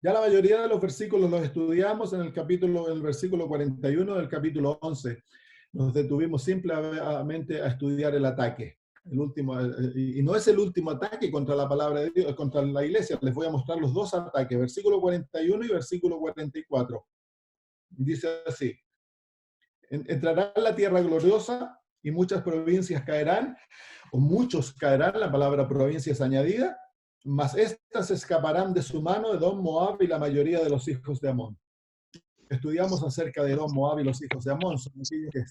Ya la mayoría de los versículos los estudiamos en el versículo 41 del capítulo 11. Nos detuvimos simplemente a estudiar el ataque. El último, y no es el último ataque contra la palabra de Dios, contra la iglesia. Les voy a mostrar los dos ataques, versículo 41 y versículo 44. Dice así: entrará en la tierra gloriosa y muchas provincias caerán, o muchos caerán, la palabra provincia es añadida, mas estas escaparán de su mano, Edom, Moab y la mayoría de los hijos de Amón. Estudiamos acerca de Edom, Moab y los hijos de Amón, son aquellos que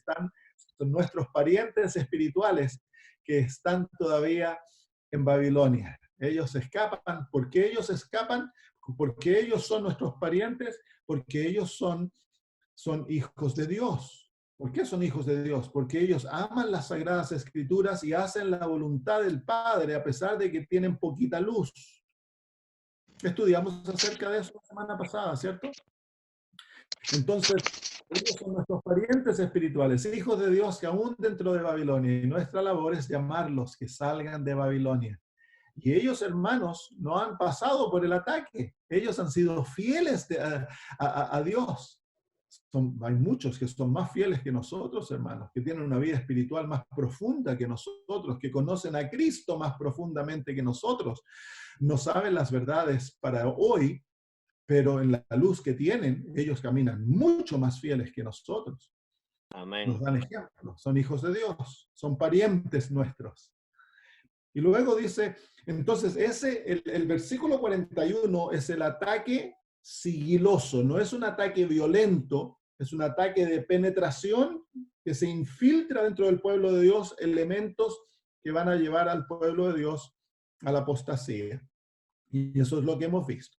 son nuestros parientes espirituales que están todavía en Babilonia. Ellos escapan. ¿Por qué ellos escapan? Porque ellos son nuestros parientes, porque ellos son hijos de Dios. ¿Por qué son hijos de Dios? Porque ellos aman las sagradas escrituras y hacen la voluntad del Padre a pesar de que tienen poquita luz. Estudiamos acerca de eso la semana pasada, ¿cierto? Entonces, ellos son nuestros parientes espirituales, hijos de Dios que aún dentro de Babilonia, y nuestra labor es llamarlos que salgan de Babilonia. Y ellos, hermanos, no han pasado por el ataque. Ellos han sido fieles a Dios. Hay muchos que son más fieles que nosotros, hermanos, que tienen una vida espiritual más profunda que nosotros, que conocen a Cristo más profundamente que nosotros. No saben las verdades para hoy, pero en la luz que tienen, ellos caminan mucho más fieles que nosotros. Nos Amén. dan ejemplos, son hijos de Dios, son parientes nuestros. Y luego dice, entonces el versículo 41 es el ataque sigiloso, no es un ataque violento, es un ataque de penetración que se infiltra dentro del pueblo de Dios, elementos que van a llevar al pueblo de Dios a la apostasía. Y eso es lo que hemos visto.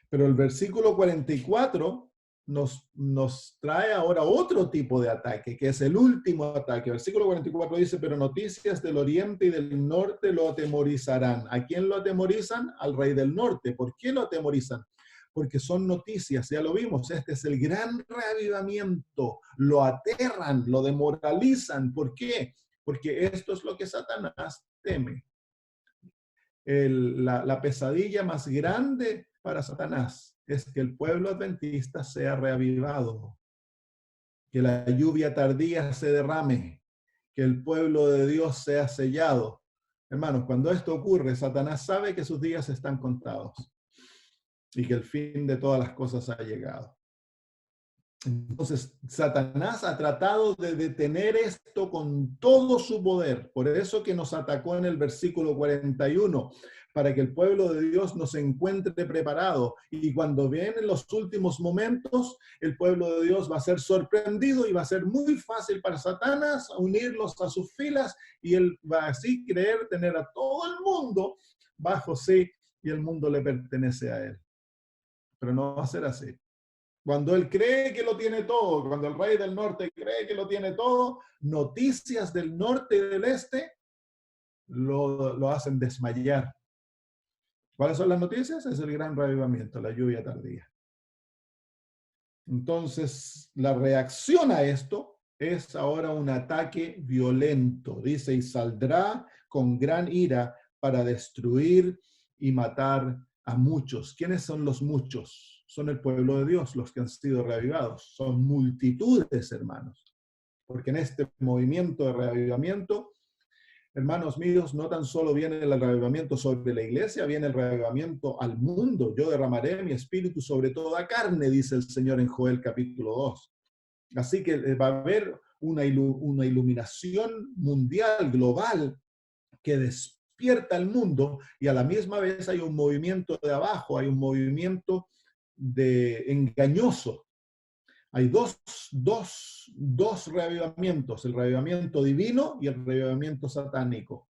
Pero el versículo 44 nos trae ahora otro tipo de ataque, que es el último ataque. El versículo 44 dice, pero noticias del oriente y del norte lo atemorizarán. ¿A quién lo atemorizan? Al rey del norte. ¿Por qué lo atemorizan? Porque son noticias, ya lo vimos, este es el gran reavivamiento. Lo aterran, lo demoralizan. ¿Por qué? Porque esto es lo que Satanás teme. La pesadilla más grande para Satanás es que el pueblo adventista sea reavivado, que la lluvia tardía se derrame, que el pueblo de Dios sea sellado. Hermanos, cuando esto ocurre, Satanás sabe que sus días están contados y que el fin de todas las cosas ha llegado. Entonces, Satanás ha tratado de detener esto con todo su poder. Por eso que nos atacó en el versículo 41, para que el pueblo de Dios nos encuentre preparado. Y cuando vienen los últimos momentos, el pueblo de Dios va a ser sorprendido y va a ser muy fácil para Satanás unirlos a sus filas y él va así creer tener a todo el mundo bajo sí y el mundo le pertenece a él. Pero no va a ser así. Cuando él cree que lo tiene todo, cuando el rey del norte cree que lo tiene todo, noticias del norte y del este lo hacen desmayar. ¿Cuáles son las noticias? Es el gran reavivamiento, la lluvia tardía. Entonces, la reacción a esto es ahora un ataque violento. Dice, y saldrá con gran ira para destruir y matar a muchos. ¿Quiénes son los muchos? Son el pueblo de Dios, los que han sido reavivados. Son multitudes, hermanos. Porque en este movimiento de reavivamiento, hermanos míos, no tan solo viene el reavivamiento sobre la iglesia, viene el reavivamiento al mundo. Yo derramaré mi espíritu sobre toda carne, dice el Señor en Joel capítulo 2. Así que va a haber una iluminación mundial, global, que despierta el mundo y a la misma vez hay un movimiento de abajo, hay un movimiento de engañoso. Hay dos reavivamientos, el reavivamiento divino y el reavivamiento satánico.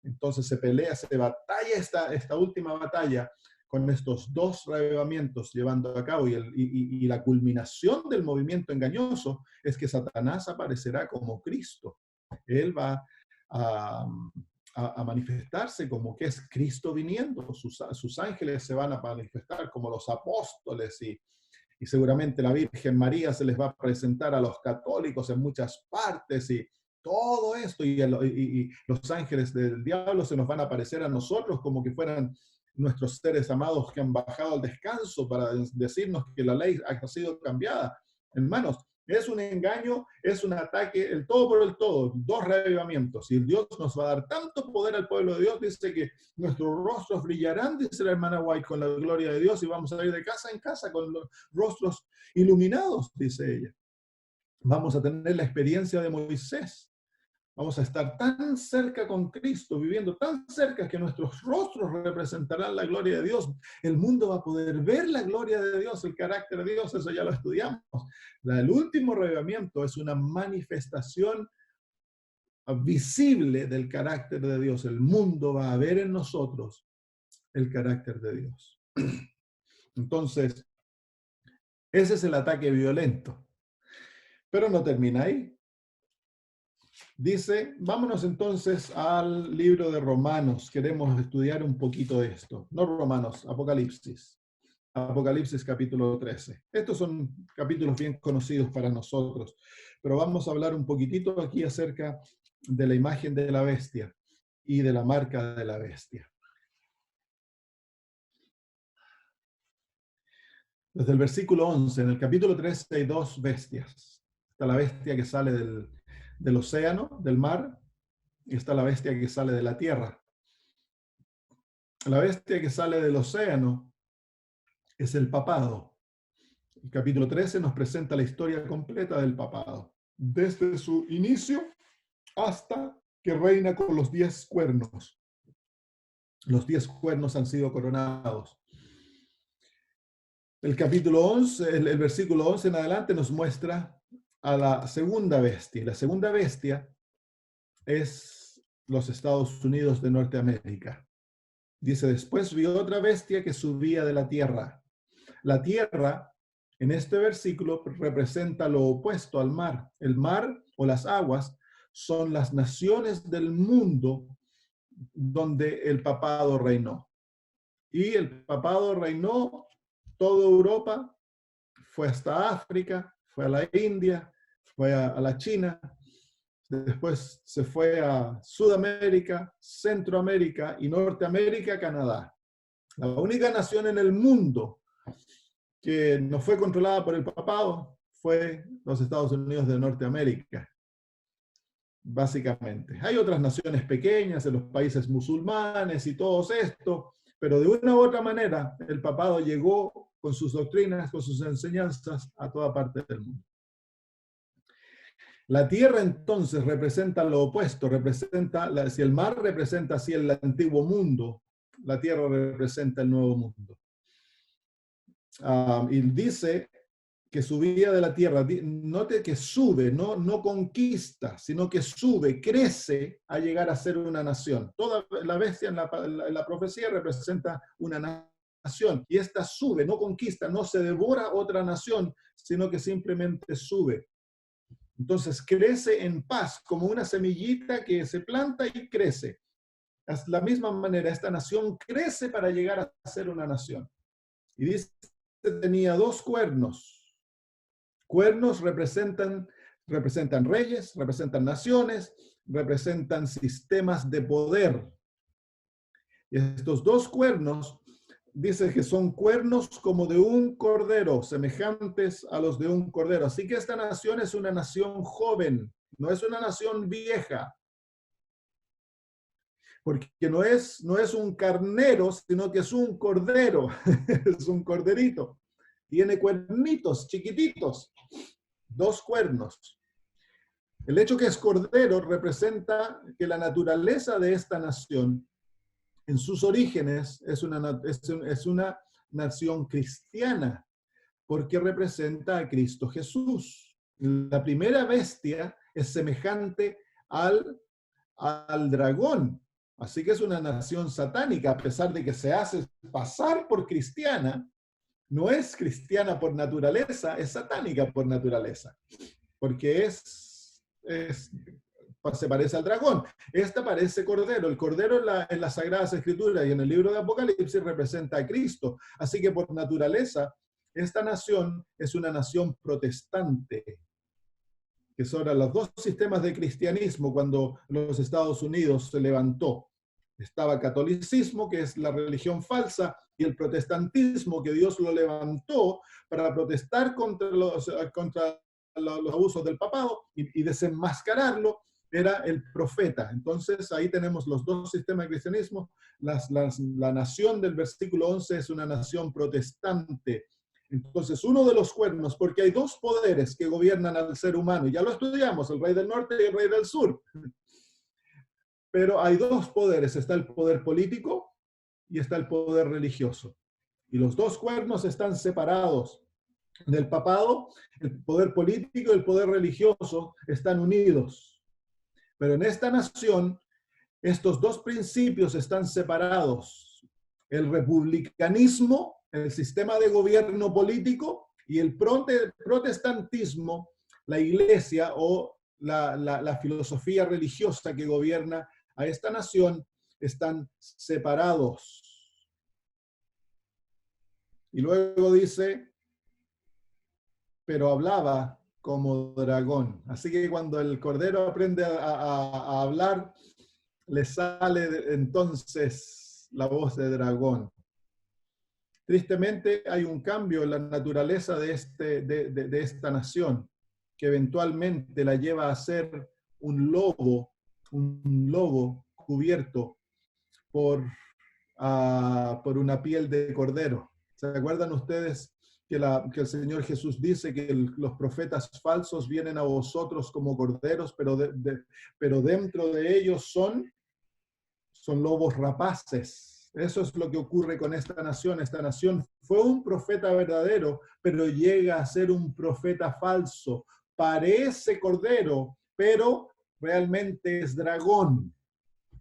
Entonces se pelea, se batalla esta última batalla con estos dos reavivamientos llevando a cabo y la culminación del movimiento engañoso es que Satanás aparecerá como Cristo. Él va a manifestarse como que es Cristo viniendo. Sus ángeles se van a manifestar como los apóstoles y seguramente la Virgen María se les va a presentar a los católicos en muchas partes y todo esto y los ángeles del diablo se nos van a aparecer a nosotros como que fueran nuestros seres amados que han bajado al descanso para decirnos que la ley ha sido cambiada. Hermanos, es un engaño, es un ataque, el todo por el todo, dos reavivamientos. Y Dios nos va a dar tanto poder al pueblo de Dios, dice que nuestros rostros brillarán, dice la hermana White, con la gloria de Dios, y vamos a ir de casa en casa con los rostros iluminados, dice ella. Vamos a tener la experiencia de Moisés. Vamos a estar tan cerca con Cristo, viviendo tan cerca que nuestros rostros representarán la gloria de Dios. El mundo va a poder ver la gloria de Dios, el carácter de Dios, eso ya lo estudiamos. El último reavivamiento es una manifestación visible del carácter de Dios. El mundo va a ver en nosotros el carácter de Dios. Entonces, ese es el ataque violento. Pero no termina ahí. Dice, vámonos entonces al libro de Romanos. Queremos estudiar un poquito de esto. No Romanos, Apocalipsis. Apocalipsis capítulo 13. Estos son capítulos bien conocidos para nosotros, pero vamos a hablar un poquitito aquí acerca de la imagen de la bestia y de la marca de la bestia. Desde el versículo 11, en el capítulo 13 hay dos bestias. Está la bestia que sale del océano, del mar, y está la bestia que sale de la tierra. La bestia que sale del océano es el papado. El capítulo 13 nos presenta la historia completa del papado, desde su inicio hasta que reina con los 10 cuernos. Los 10 cuernos han sido coronados. El capítulo 11, el versículo 11 en adelante nos muestra a la segunda bestia. La segunda bestia es los Estados Unidos de Norteamérica. Dice, después vio otra bestia que subía de la tierra. La tierra, en este versículo, representa lo opuesto al mar. El mar o las aguas son las naciones del mundo donde el papado reinó. Y el papado reinó toda Europa, fue hasta África, fue a la India, fue a la China, después se fue a Sudamérica, Centroamérica y Norteamérica, Canadá. La única nación en el mundo que no fue controlada por el papado fue los Estados Unidos de Norteamérica, básicamente. Hay otras naciones pequeñas en los países musulmanes y todo esto, pero de una u otra manera el papado llegó con sus doctrinas, con sus enseñanzas a toda parte del mundo. La tierra entonces representa lo opuesto, si el mar representa así el antiguo mundo, la tierra representa el nuevo mundo. Y dice que subía de la tierra, note que sube, no conquista, sino que sube, crece a llegar a ser una nación. Toda la bestia en la profecía representa una nación, y esta sube, no conquista, no se devora otra nación, sino que simplemente sube. Entonces crece en paz, como una semillita que se planta y crece. De la misma manera, esta nación crece para llegar a ser una nación. Y dice que tenía 2 cuernos. Cuernos representan reyes, representan naciones, representan sistemas de poder. Y estos 2 cuernos, dice que son cuernos como de un cordero, semejantes a los de un cordero. Así que esta nación es una nación joven, no es una nación vieja. Porque no es un carnero, sino que es un cordero, es un corderito. Tiene cuernitos chiquititos, 2 cuernos. El hecho que es cordero representa que la naturaleza de esta nación, en sus orígenes, es una nación cristiana, porque representa a Cristo Jesús. La primera bestia es semejante al dragón. Así que es una nación satánica, a pesar de que se hace pasar por cristiana. No es cristiana por naturaleza, es satánica por naturaleza, porque se parece al dragón. Esta parece cordero. El cordero en las Sagradas Escrituras y en el libro de Apocalipsis representa a Cristo. Así que por naturaleza, esta nación es una nación protestante, que son los 2 sistemas de cristianismo cuando los Estados Unidos se levantó. Estaba catolicismo, que es la religión falsa, y el protestantismo, que Dios lo levantó para protestar contra los abusos del papado y desenmascararlo, era el profeta. Entonces ahí tenemos los dos sistemas de cristianismo. La nación del versículo 11 es una nación protestante. Entonces, uno de los cuernos, porque hay dos poderes que gobiernan al ser humano, ya lo estudiamos, el rey del norte y el rey del sur. Pero hay dos poderes, está el poder político y está el poder religioso. Y los dos cuernos están separados. En el papado, el poder político y el poder religioso están unidos. Pero en esta nación, estos dos principios están separados. El republicanismo, el sistema de gobierno político, y el protestantismo, la iglesia o la filosofía religiosa que gobierna a esta nación, están separados. Y luego dice, pero hablaba como dragón. Así que cuando el cordero aprende a hablar, le sale entonces la voz de dragón. Tristemente hay un cambio en la naturaleza de esta nación, que eventualmente la lleva a ser un lobo cubierto por una piel de cordero. ¿Se acuerdan ustedes que el Señor Jesús dice que los profetas falsos vienen a vosotros como corderos, pero dentro de ellos son lobos rapaces? Eso es lo que ocurre con esta nación. Esta nación fue un profeta verdadero, pero llega a ser un profeta falso. Parece cordero, pero realmente es dragón.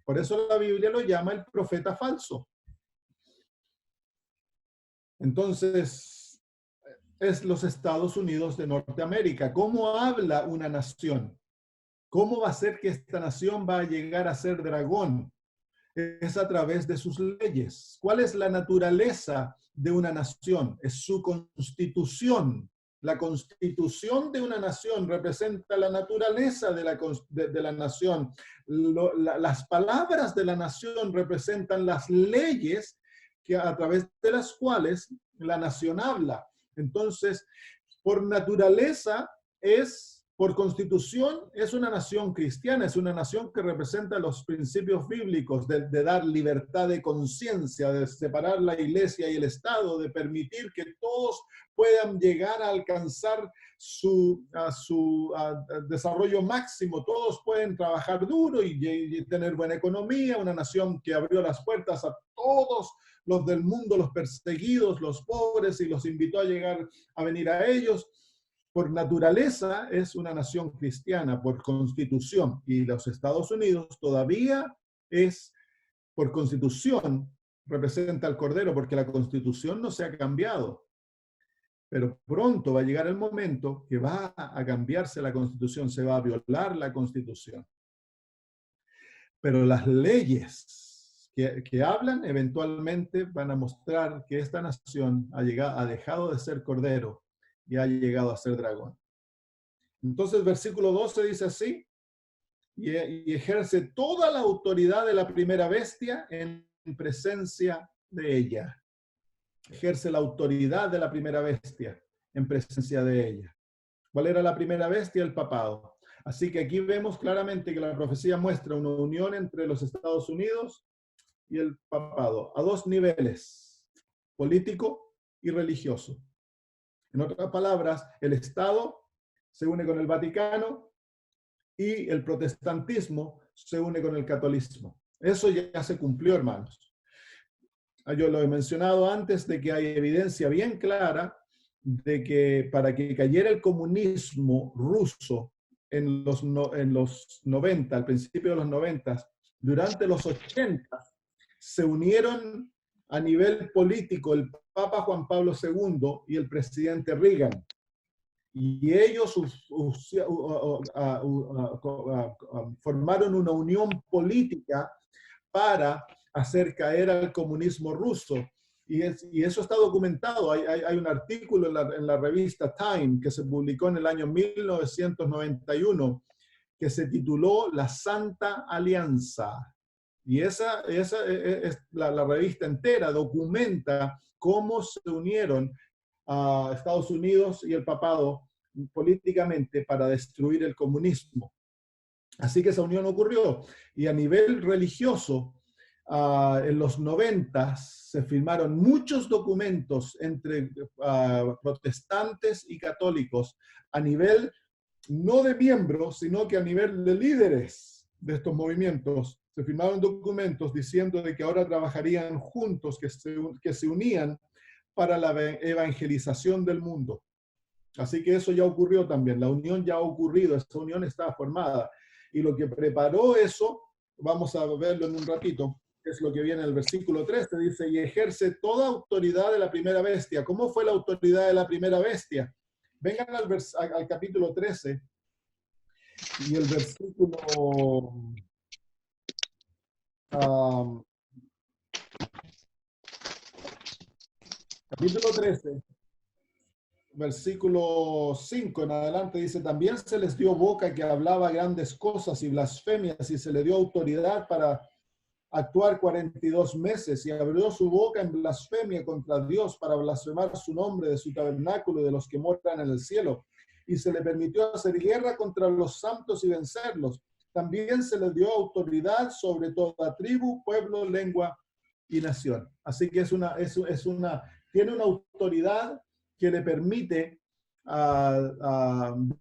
Por eso la Biblia lo llama el profeta falso. Entonces, es los Estados Unidos de Norteamérica. ¿Cómo habla una nación? ¿Cómo va a ser que esta nación va a llegar a ser dragón? Es a través de sus leyes. ¿Cuál es la naturaleza de una nación? Es su constitución. La constitución de una nación representa la naturaleza de la nación. Las palabras de la nación representan las leyes a través de las cuales la nación habla. Entonces, por naturaleza por constitución, es una nación cristiana, es una nación que representa los principios bíblicos de dar libertad de conciencia, de separar la iglesia y el Estado, de permitir que todos puedan llegar a alcanzar su desarrollo máximo, todos pueden trabajar duro y tener buena economía, una nación que abrió las puertas a todos los del mundo, los perseguidos, los pobres, y los invitó a venir a ellos. Por naturaleza es una nación cristiana, por constitución, y los Estados Unidos todavía es, por constitución, representa al Cordero, porque la constitución no se ha cambiado. Pero pronto va a llegar el momento que va a cambiarse la constitución, se va a violar la constitución. Pero las leyes que hablan eventualmente van a mostrar que esta nación ha dejado de ser Cordero y ha llegado a ser dragón. Entonces, versículo 12 dice así, y ejerce toda la autoridad de la primera bestia en presencia de ella. Ejerce la autoridad de la primera bestia en presencia de ella. ¿Cuál era la primera bestia? El papado. Así que aquí vemos claramente que la profecía muestra una unión entre los Estados Unidos y el papado, a dos niveles, político y religioso. En otras palabras, el Estado se une con el Vaticano y el protestantismo se une con el catolicismo. Eso ya se cumplió, hermanos. Yo lo he mencionado antes, de que hay evidencia bien clara de que para que cayera el comunismo ruso en los 90, al principio de los 90, durante los 80, se unieron a nivel político el Papa Juan Pablo II y el presidente Reagan. Y ellos formaron una unión política para hacer caer al comunismo ruso. Y eso está documentado. Hay un artículo en la revista Time que se publicó en el año 1991 que se tituló La Santa Alianza. Y la revista entera documenta cómo se unieron a Estados Unidos y el papado políticamente para destruir el comunismo. Así que esa unión ocurrió. Y a nivel religioso, en los 90 se firmaron muchos documentos entre protestantes y católicos a nivel no de miembros, sino que a nivel de líderes de estos movimientos. Se firmaron documentos diciendo de que ahora trabajarían juntos, que se unían para la evangelización del mundo. Así que eso ya ocurrió también, la unión ya ha ocurrido, esa unión está formada. Y lo que preparó eso, vamos a verlo en un ratito, es lo que viene en el versículo 13, dice, y ejerce toda autoridad de la primera bestia. ¿Cómo fue la autoridad de la primera bestia? Vengan al capítulo 13 y el versículo capítulo 13, versículo 5 en adelante, dice, también se les dio boca que hablaba grandes cosas y blasfemias, y se le dio autoridad para actuar 42 meses, y abrió su boca en blasfemia contra Dios para blasfemar su nombre de su tabernáculo y de los que moran en el cielo. Y se le permitió hacer guerra contra los santos y vencerlos. También se le dio autoridad sobre toda tribu, pueblo, lengua y nación. Así que tiene una autoridad que le permite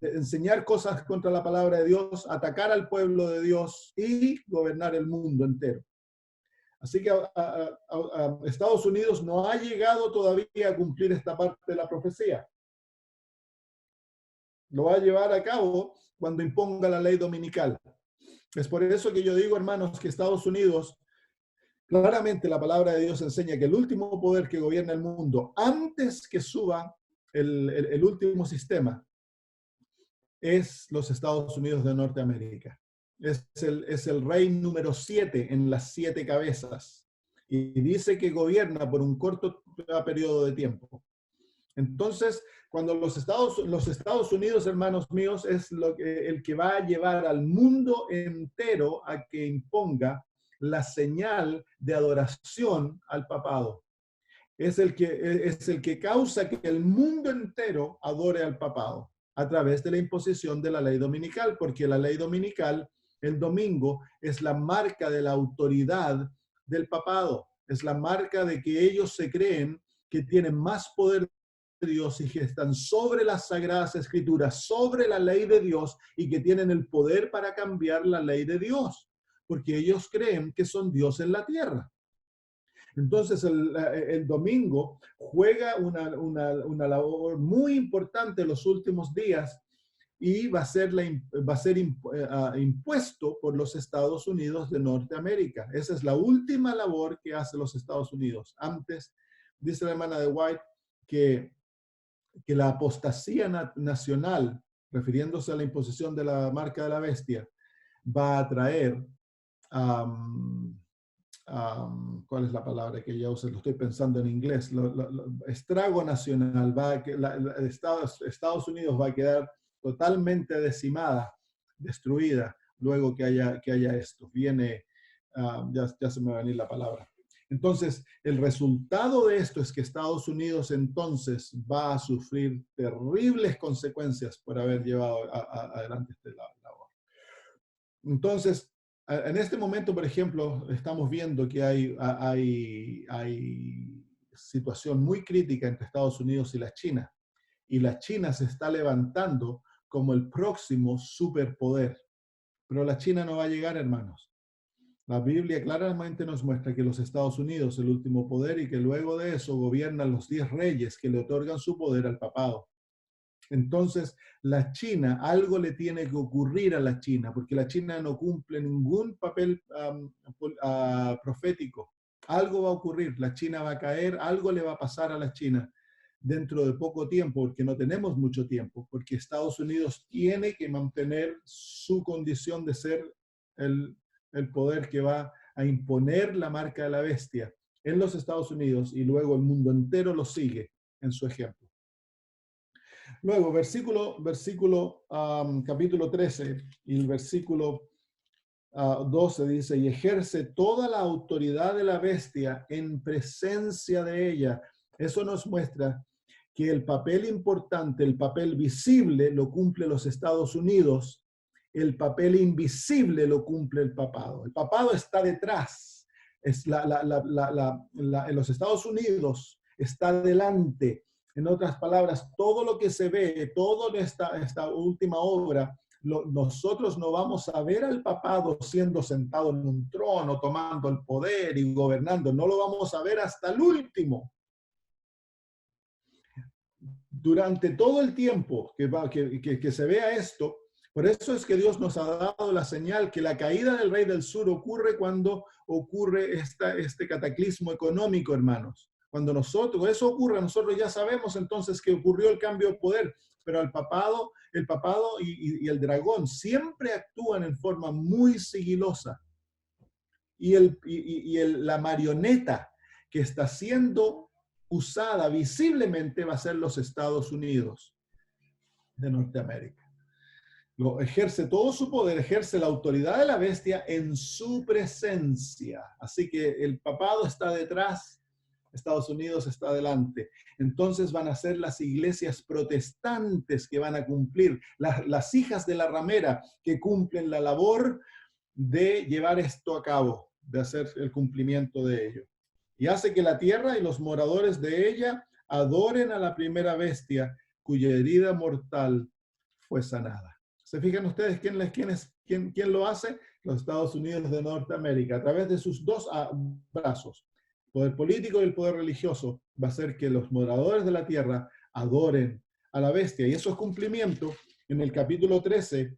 enseñar cosas contra la palabra de Dios, atacar al pueblo de Dios y gobernar el mundo entero. Así que Estados Unidos no ha llegado todavía a cumplir esta parte de la profecía. Lo va a llevar a cabo cuando imponga la ley dominical. Es por eso que yo digo, hermanos, que Estados Unidos, claramente la palabra de Dios enseña que el último poder que gobierna el mundo, antes que suba el último sistema, es los Estados Unidos de Norteamérica. Es el rey número 7 en las 7 cabezas. Y dice que gobierna por un corto periodo de tiempo. Entonces, cuando los Estados Unidos, hermanos míos, es el que va a llevar al mundo entero a que imponga la señal de adoración al papado. Es el que causa que el mundo entero adore al papado a través de la imposición de la ley dominical, porque la ley dominical, el domingo, es la marca de la autoridad del papado, es la marca de que ellos se creen que tienen más poder de Dios y que están sobre las sagradas escrituras, sobre la ley de Dios, y que tienen el poder para cambiar la ley de Dios, porque ellos creen que son Dios en la tierra. Entonces el domingo juega una labor muy importante en los últimos días y va a ser impuesto por los Estados Unidos de Norteamérica. Esa es la última labor que hace los Estados Unidos. Antes, dice la hermana de White, que la apostasía nacional, refiriéndose a la imposición de la marca de la bestia, va a traer... ¿cuál es la palabra que ella usa? Lo estoy pensando en inglés. Estrago nacional. Estados Unidos va a quedar totalmente decimada, destruida, luego que haya esto. Ya se me va a venir la palabra. Entonces, el resultado de esto es que Estados Unidos entonces va a sufrir terribles consecuencias por haber llevado adelante esta labor. Entonces, en este momento, por ejemplo, estamos viendo que hay situación muy crítica entre Estados Unidos y la China. Y la China se está levantando como el próximo superpoder. Pero la China no va a llegar, hermanos. La Biblia claramente nos muestra que los Estados Unidos es el último poder y que luego de eso gobiernan los 10 reyes que le otorgan su poder al papado. Entonces, la China, algo le tiene que ocurrir a la China, porque la China no cumple ningún papel profético. Algo va a ocurrir, la China va a caer, algo le va a pasar a la China dentro de poco tiempo, porque no tenemos mucho tiempo, porque Estados Unidos tiene que mantener su condición de ser el poder que va a imponer la marca de la bestia en los Estados Unidos y luego el mundo entero lo sigue en su ejemplo. Luego, capítulo 13 y el versículo 12 dice, y ejerce toda la autoridad de la bestia en presencia de ella. Eso nos muestra que el papel importante, el papel visible lo cumple los Estados Unidos, el papel invisible lo cumple el papado. El papado está detrás, es en los Estados Unidos está delante. En otras palabras, todo lo que se ve, toda esta última obra, nosotros no vamos a ver al papado siendo sentado en un trono, tomando el poder y gobernando. No lo vamos a ver hasta el último. Durante todo el tiempo que se vea esto, por eso es que Dios nos ha dado la señal que la caída del rey del sur ocurre cuando ocurre este cataclismo económico, hermanos. Cuando eso ocurre, nosotros ya sabemos entonces que ocurrió el cambio de poder, pero el papado y el dragón siempre actúan en forma muy sigilosa. La marioneta que está siendo usada visiblemente va a ser los Estados Unidos de Norteamérica. Ejerce todo su poder, ejerce la autoridad de la bestia en su presencia. Así que el papado está detrás, Estados Unidos está adelante. Entonces van a ser las iglesias protestantes que van a cumplir, las hijas de la ramera que cumplen la labor de llevar esto a cabo, de hacer el cumplimiento de ello. Y hace que la tierra y los moradores de ella adoren a la primera bestia cuya herida mortal fue sanada. ¿Se fijan ustedes quién lo hace? Los Estados Unidos de Norteamérica, a través de sus dos brazos. El poder político y el poder religioso va a hacer que los moradores de la tierra adoren a la bestia. Y eso es cumplimiento. En el capítulo 13,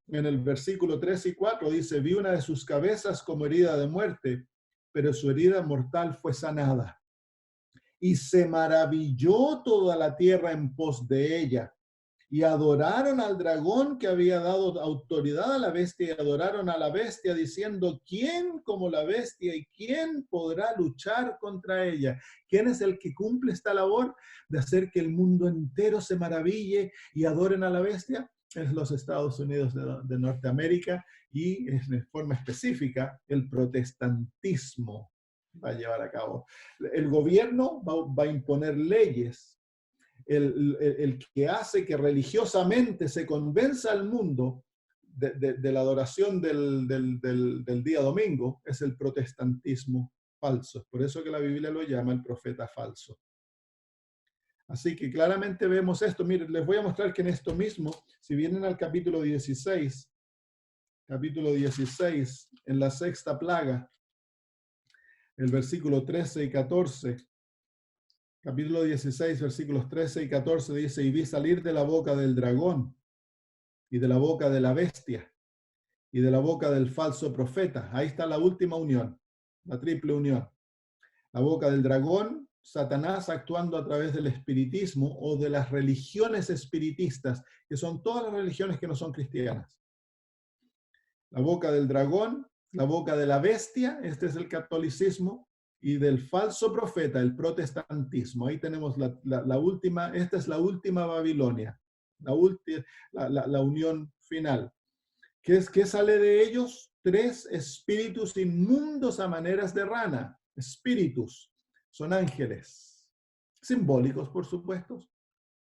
en el versículo 3 y 4, dice, vi una de sus cabezas como herida de muerte, pero su herida mortal fue sanada. Y se maravilló toda la tierra en pos de ella. Y adoraron al dragón que había dado autoridad a la bestia, y adoraron a la bestia diciendo, ¿quién como la bestia y quién podrá luchar contra ella? ¿Quién es el que cumple esta labor de hacer que el mundo entero se maraville y adoren a la bestia? Es los Estados Unidos de Norteamérica y en forma específica el protestantismo va a llevar a cabo. El gobierno va a imponer leyes. El que hace que religiosamente se convenza al mundo de la adoración del día domingo es el protestantismo falso. Por eso que la Biblia lo llama el profeta falso. Así que claramente vemos esto. Miren, les voy a mostrar que en esto mismo, si vienen al capítulo 16, en la sexta plaga, el versículo 13 y 14, capítulo 16, versículos 13 y 14 dice, y vi salir de la boca del dragón y de la boca de la bestia y de la boca del falso profeta. Ahí está la última unión, la triple unión. La boca del dragón, Satanás actuando a través del espiritismo o de las religiones espiritistas, que son todas las religiones que no son cristianas. La boca del dragón, la boca de la bestia, este es el catolicismo, y del falso profeta, el protestantismo. Ahí tenemos la última, esta es la última Babilonia, la unión final. ¿Qué sale de ellos? 3 espíritus inmundos a maneras de rana. Espíritus, son ángeles, simbólicos por supuesto,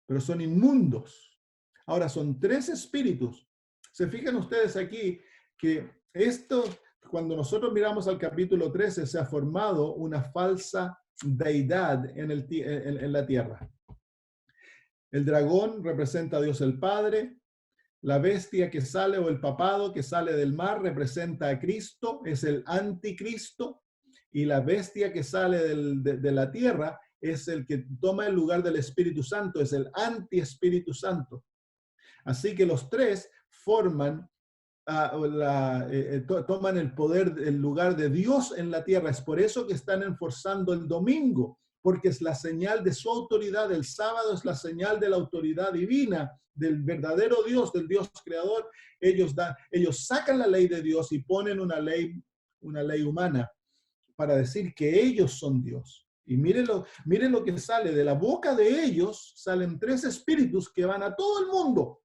pero son inmundos. Ahora son 3 espíritus. Se fijan ustedes aquí que esto, cuando nosotros miramos al capítulo 13, se ha formado una falsa deidad en la tierra. El dragón representa a Dios el Padre, la bestia que sale o el papado que sale del mar representa a Cristo, es el anticristo, y la bestia que sale de la tierra es el que toma el lugar del Espíritu Santo, es el anti-Espíritu Santo. Así que los 3 forman toman el poder, el lugar de Dios en la tierra. Es por eso que están enforzando el domingo, porque es la señal de su autoridad. El sábado es la señal de la autoridad divina, del verdadero Dios, del Dios creador. Ellos sacan la ley de Dios y ponen una ley humana para decir que ellos son Dios. Y miren lo que sale de la boca de ellos. Salen 3 espíritus que van a todo el mundo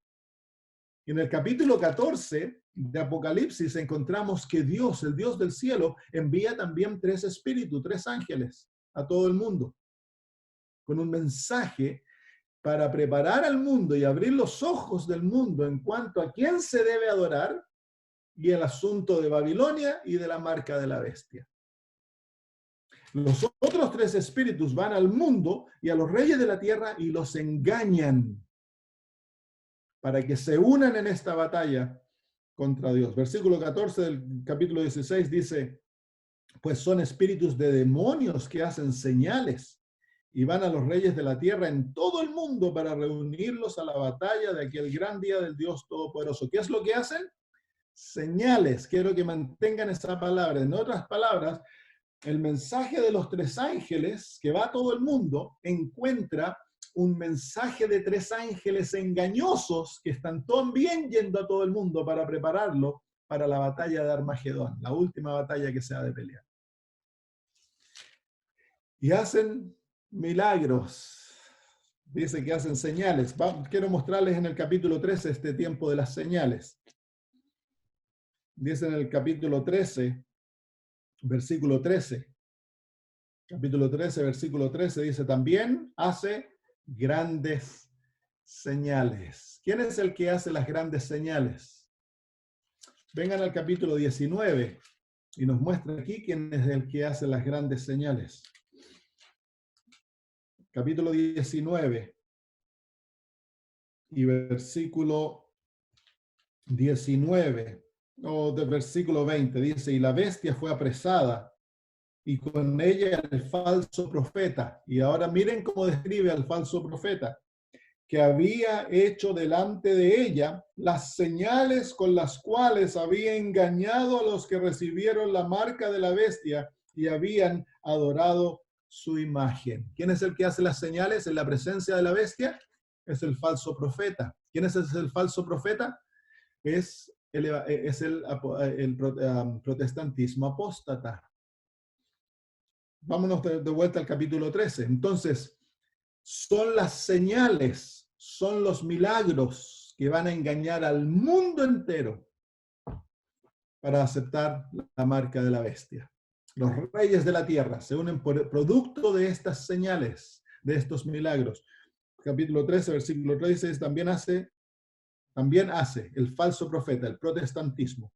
Y en el capítulo 14 de Apocalipsis encontramos que Dios, el Dios del cielo, envía también 3 espíritus, 3 ángeles a todo el mundo, con un mensaje para preparar al mundo y abrir los ojos del mundo en cuanto a quién se debe adorar y el asunto de Babilonia y de la marca de la bestia. Los otros 3 espíritus van al mundo y a los reyes de la tierra y los engañan para que se unan en esta batalla contra Dios. Versículo 14 del capítulo 16 dice, pues son espíritus de demonios que hacen señales y van a los reyes de la tierra en todo el mundo para reunirlos a la batalla de aquel gran día del Dios Todopoderoso. ¿Qué es lo que hacen? Señales. Quiero que mantengan esa palabra. En otras palabras, el mensaje de los 3 ángeles que va a todo el mundo encuentra un mensaje de 3 ángeles engañosos que están también yendo a todo el mundo para prepararlo para la batalla de Armagedón, la última batalla que se ha de pelear. Y hacen milagros. Dice que hacen señales. Quiero mostrarles en el capítulo 13 este tiempo de las señales. Dice en el capítulo 13, versículo 13. Capítulo 13, versículo 13 dice, también hace grandes señales. ¿Quién es el que hace las grandes señales? Vengan al capítulo 19 y nos muestra aquí quién es el que hace las grandes señales. Capítulo 19 y versículo 19, o del versículo 20, dice, y la bestia fue apresada y con ella el falso profeta. Y ahora miren cómo describe al falso profeta, que había hecho delante de ella las señales con las cuales había engañado a los que recibieron la marca de la bestia y habían adorado su imagen. ¿Quién es el que hace las señales en la presencia de la bestia? Es el falso profeta. ¿Quién es el falso profeta? Es el protestantismo apóstata. Vámonos de vuelta al capítulo 13. Entonces, son las señales, son los milagros que van a engañar al mundo entero para aceptar la marca de la bestia. Los reyes de la tierra se unen por producto de estas señales, de estos milagros. Capítulo 13, versículo 13, también hace el falso profeta, el protestantismo.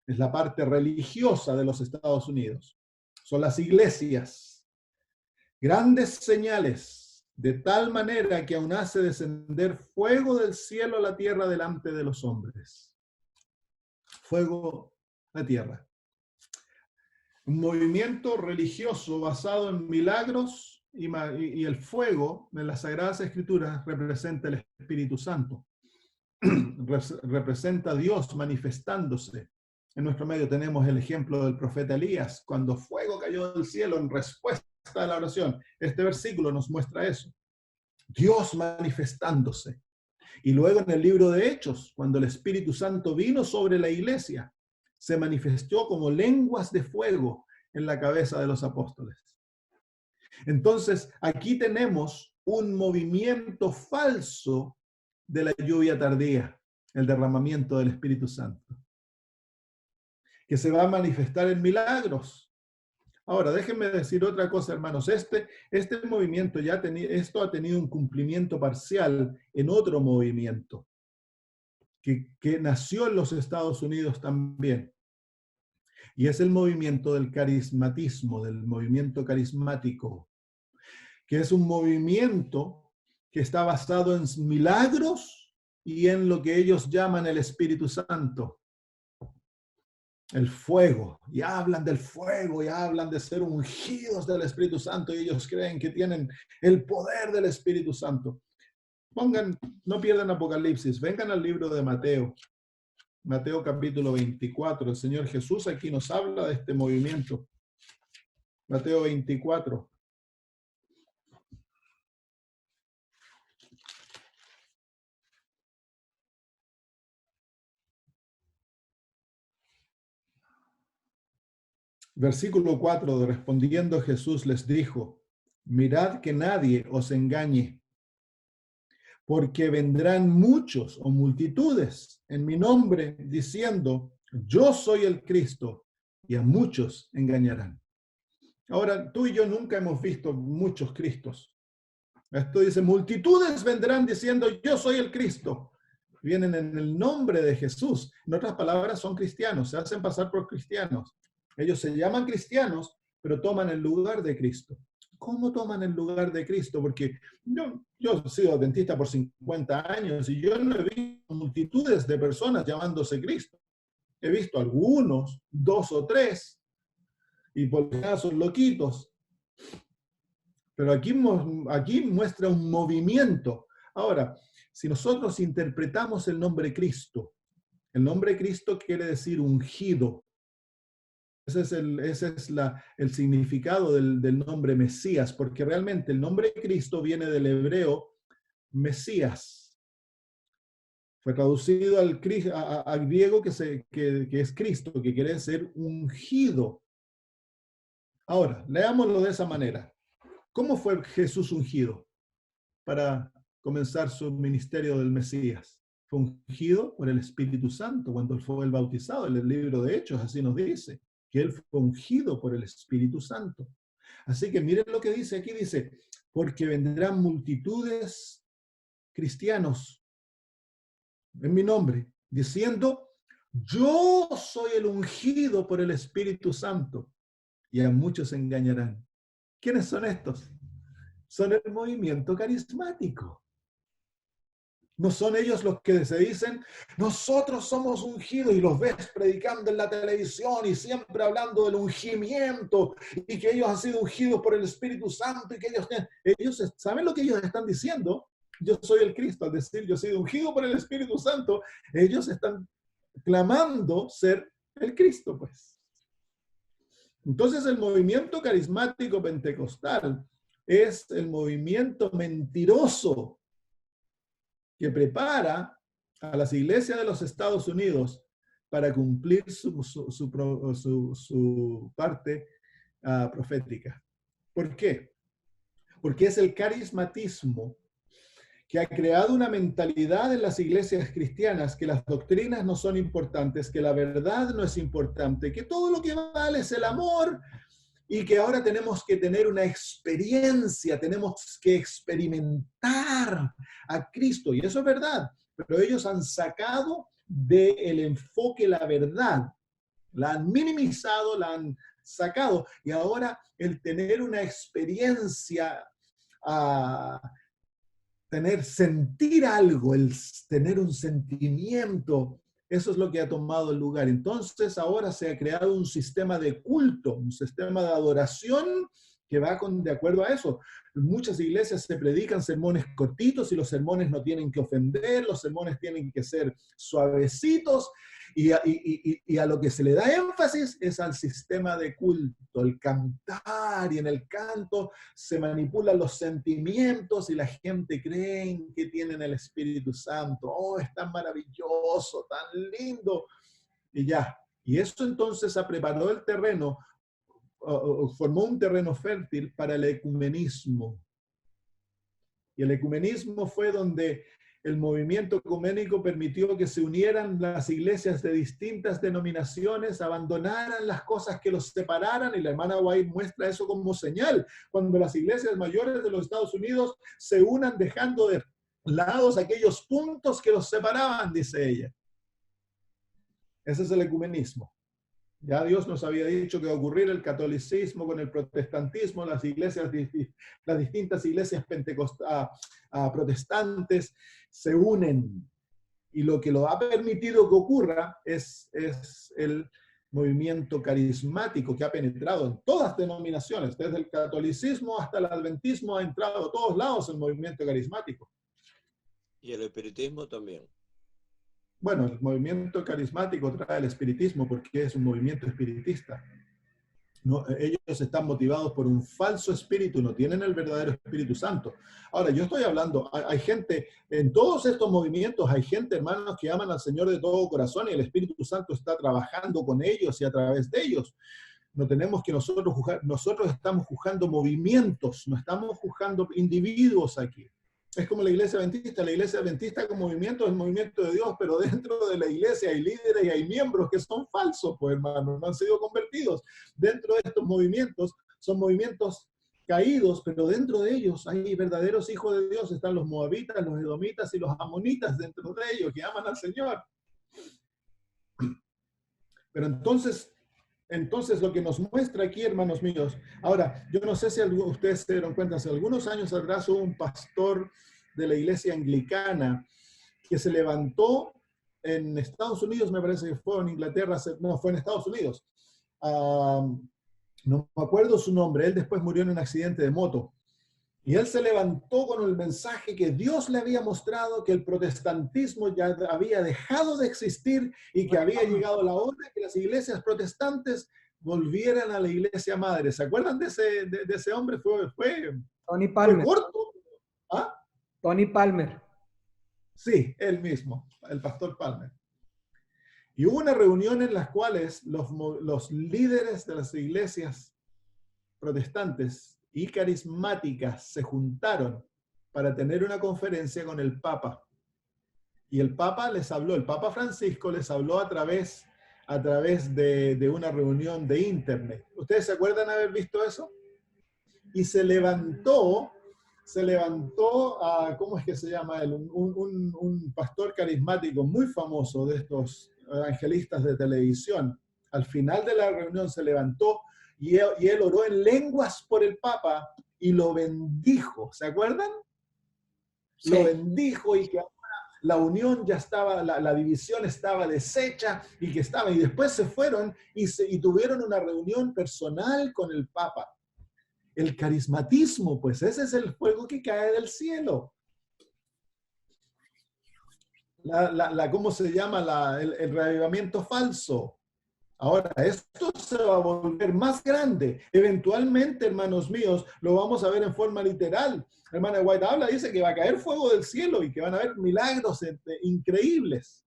Es la parte religiosa de los Estados Unidos. Son las iglesias. Grandes señales, de tal manera que aún hace descender fuego del cielo a la tierra delante de los hombres. Fuego a la tierra. Un movimiento religioso basado en milagros y el fuego en las Sagradas Escrituras representa el Espíritu Santo. Representa a Dios manifestándose. En nuestro medio tenemos el ejemplo del profeta Elías, cuando fuego cayó del cielo en respuesta a la oración. Este versículo nos muestra eso. Dios manifestándose. Y luego en el libro de Hechos, cuando el Espíritu Santo vino sobre la iglesia, se manifestó como lenguas de fuego en la cabeza de los apóstoles. Entonces, aquí tenemos un movimiento falso de la lluvia tardía, el derramamiento del Espíritu Santo, que se va a manifestar en milagros. Ahora, déjenme decir otra cosa, hermanos. Este movimiento esto ha tenido un cumplimiento parcial en otro movimiento que nació en los Estados Unidos también. Y es el movimiento del carismatismo, del movimiento carismático, que es un movimiento que está basado en milagros y en lo que ellos llaman el Espíritu Santo. El fuego, y hablan del fuego, y hablan de ser ungidos del Espíritu Santo, y ellos creen que tienen el poder del Espíritu Santo. No pierdan Apocalipsis, vengan al libro de Mateo. Mateo capítulo 24, el Señor Jesús aquí nos habla de este movimiento. Mateo 24. Versículo 4, respondiendo Jesús les dijo, mirad que nadie os engañe, porque vendrán muchos o multitudes en mi nombre diciendo, yo soy el Cristo, y a muchos engañarán. Ahora, tú y yo nunca hemos visto muchos Cristos. Esto dice, multitudes vendrán diciendo, yo soy el Cristo. Vienen en el nombre de Jesús. En otras palabras, son cristianos, se hacen pasar por cristianos. Ellos se llaman cristianos, pero toman el lugar de Cristo. ¿Cómo toman el lugar de Cristo? Porque yo he sido adventista por 50 años y yo no he visto multitudes de personas llamándose Cristo. He visto algunos, 2 o 3, y por casos loquitos. Pero aquí muestra un movimiento. Ahora, si nosotros interpretamos el nombre Cristo quiere decir ungido. Ese es el significado del nombre Mesías, porque realmente el nombre Cristo viene del hebreo Mesías. Fue traducido al griego que es Cristo, que quiere decir ungido. Ahora, leámoslo de esa manera. ¿Cómo fue Jesús ungido para comenzar su ministerio del Mesías? Fue ungido por el Espíritu Santo cuando fue el bautizado. En el libro de Hechos así nos dice que él fue ungido por el Espíritu Santo. Así que miren lo que dice aquí, dice, porque vendrán multitudes cristianos en mi nombre, diciendo, yo soy el ungido por el Espíritu Santo, y a muchos engañarán. ¿Quiénes son estos? Son el movimiento carismático. No son ellos los que se dicen, nosotros somos ungidos, y los ves predicando en la televisión y siempre hablando del ungimiento y que ellos han sido ungidos por el Espíritu Santo y que ellos ¿saben lo que ellos están diciendo? Yo soy el Cristo. Al decir yo soy ungido por el Espíritu Santo, ellos están clamando ser el Cristo, pues. Entonces el movimiento carismático pentecostal es el movimiento mentiroso que prepara a las iglesias de los Estados Unidos para cumplir su parte profética. ¿Por qué? Porque es el carismatismo que ha creado una mentalidad en las iglesias cristianas que las doctrinas no son importantes, que la verdad no es importante, que todo lo que vale es el amor, y que ahora tenemos que tener una experiencia, tenemos que experimentar a Cristo. Y eso es verdad, pero ellos han sacado del enfoque la verdad, la han minimizado, la han sacado, y ahora el tener una experiencia, sentir algo, el tener un sentimiento, eso es lo que ha tomado el lugar. Entonces ahora se ha creado un sistema de culto, un sistema de adoración que va de acuerdo a eso. En muchas iglesias se predican sermones cortitos y los sermones no tienen que ofender, los sermones tienen que ser suavecitos, y a lo que se le da énfasis es al sistema de culto, el cantar, y en el canto se manipulan los sentimientos y la gente cree que tienen el Espíritu Santo. Oh, es tan maravilloso, tan lindo, y ya. Y eso entonces preparó el terreno, formó un terreno fértil para el ecumenismo. Y el ecumenismo fue donde el movimiento ecuménico permitió que se unieran las iglesias de distintas denominaciones, abandonaran las cosas que los separaran, y la hermana White muestra eso como señal, cuando las iglesias mayores de los Estados Unidos se unan dejando de lado aquellos puntos que los separaban, dice ella. Ese es el ecumenismo. Ya Dios nos había dicho que va a ocurrir el catolicismo con el protestantismo, las distintas iglesias protestantes se unen, y lo que lo ha permitido que ocurra es el movimiento carismático que ha penetrado en todas las denominaciones, desde el catolicismo hasta el adventismo, ha entrado a todos lados el movimiento carismático. Y el espiritismo también. Bueno, el movimiento carismático trae el espiritismo porque es un movimiento espiritista. No, ellos están motivados por un falso espíritu, no tienen el verdadero Espíritu Santo. Ahora, yo estoy hablando, hay gente, en todos estos movimientos hay gente, hermanos, que aman al Señor de todo corazón, y el Espíritu Santo está trabajando con ellos y a través de ellos. No tenemos que nosotros juzgar, nosotros estamos juzgando movimientos, no estamos juzgando individuos aquí. Es como la iglesia adventista. La iglesia adventista como movimiento es el movimiento de Dios, pero dentro de la iglesia hay líderes y hay miembros que son falsos, pues hermanos, no han sido convertidos. Dentro de estos movimientos son movimientos caídos, pero dentro de ellos hay verdaderos hijos de Dios. Están los moabitas, los edomitas y los amonitas dentro de ellos que aman al Señor. Pero entonces lo que nos muestra aquí, hermanos míos, ahora, yo no sé si ustedes se dieron cuenta, hace algunos años atrás hubo un pastor de la iglesia anglicana que se levantó en Estados Unidos, me parece que fue en Inglaterra, no, fue en Estados Unidos. No me acuerdo su nombre, él después murió en un accidente de moto. Y él se levantó con el mensaje que Dios le había mostrado, que el protestantismo ya había dejado de existir y que había llegado la hora que las iglesias protestantes volvieran a la iglesia madre. ¿Se acuerdan de ese hombre? Tony Fue Palmer. corto. ¿Ah? Tony Palmer. Sí, él mismo, el pastor Palmer. Y hubo una reunión en las cuales los líderes de las iglesias protestantes y carismáticas se juntaron para tener una conferencia con el Papa. Y el Papa les habló, el Papa Francisco les habló a través de una reunión de internet. ¿Ustedes se acuerdan haber visto eso? Y se levantó, ¿cómo es que se llama él? Un pastor carismático muy famoso de estos evangelistas de televisión. Al final de la reunión se levantó y él oró en lenguas por el Papa y lo bendijo. ¿Se acuerdan? Sí. Lo bendijo y que ahora la unión ya estaba, la división estaba deshecha y después se fueron y tuvieron una reunión personal con el Papa. El carismatismo, pues ese es el fuego que cae del cielo. ¿Cómo se llama? El reavivamiento falso. Ahora, esto se va a volver más grande. Eventualmente, hermanos míos, lo vamos a ver en forma literal. La hermana White habla, dice que va a caer fuego del cielo y que van a haber milagros increíbles.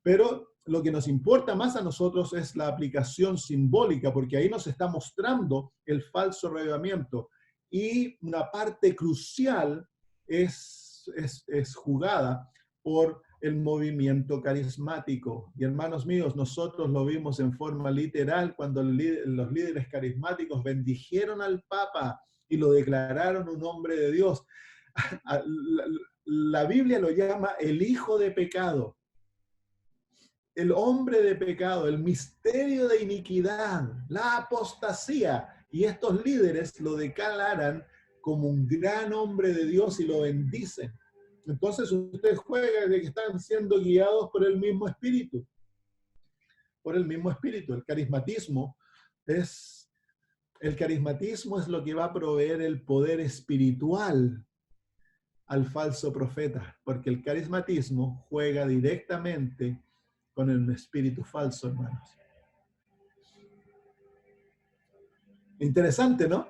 Pero lo que nos importa más a nosotros es la aplicación simbólica, porque ahí nos está mostrando el falso reavivamiento. Y una parte crucial es jugada por el movimiento carismático. Y hermanos míos, nosotros lo vimos en forma literal cuando los líderes carismáticos bendijeron al Papa y lo declararon un hombre de Dios. La Biblia lo llama el hijo de pecado, el hombre de pecado, el misterio de iniquidad, la apostasía. Y estos líderes lo declaran como un gran hombre de Dios y lo bendicen. Entonces ustedes juegan de que están siendo guiados por el mismo espíritu. Por el mismo espíritu. El carismatismo es lo que va a proveer el poder espiritual al falso profeta, porque el carismatismo juega directamente con el espíritu falso, hermanos. Interesante, ¿no?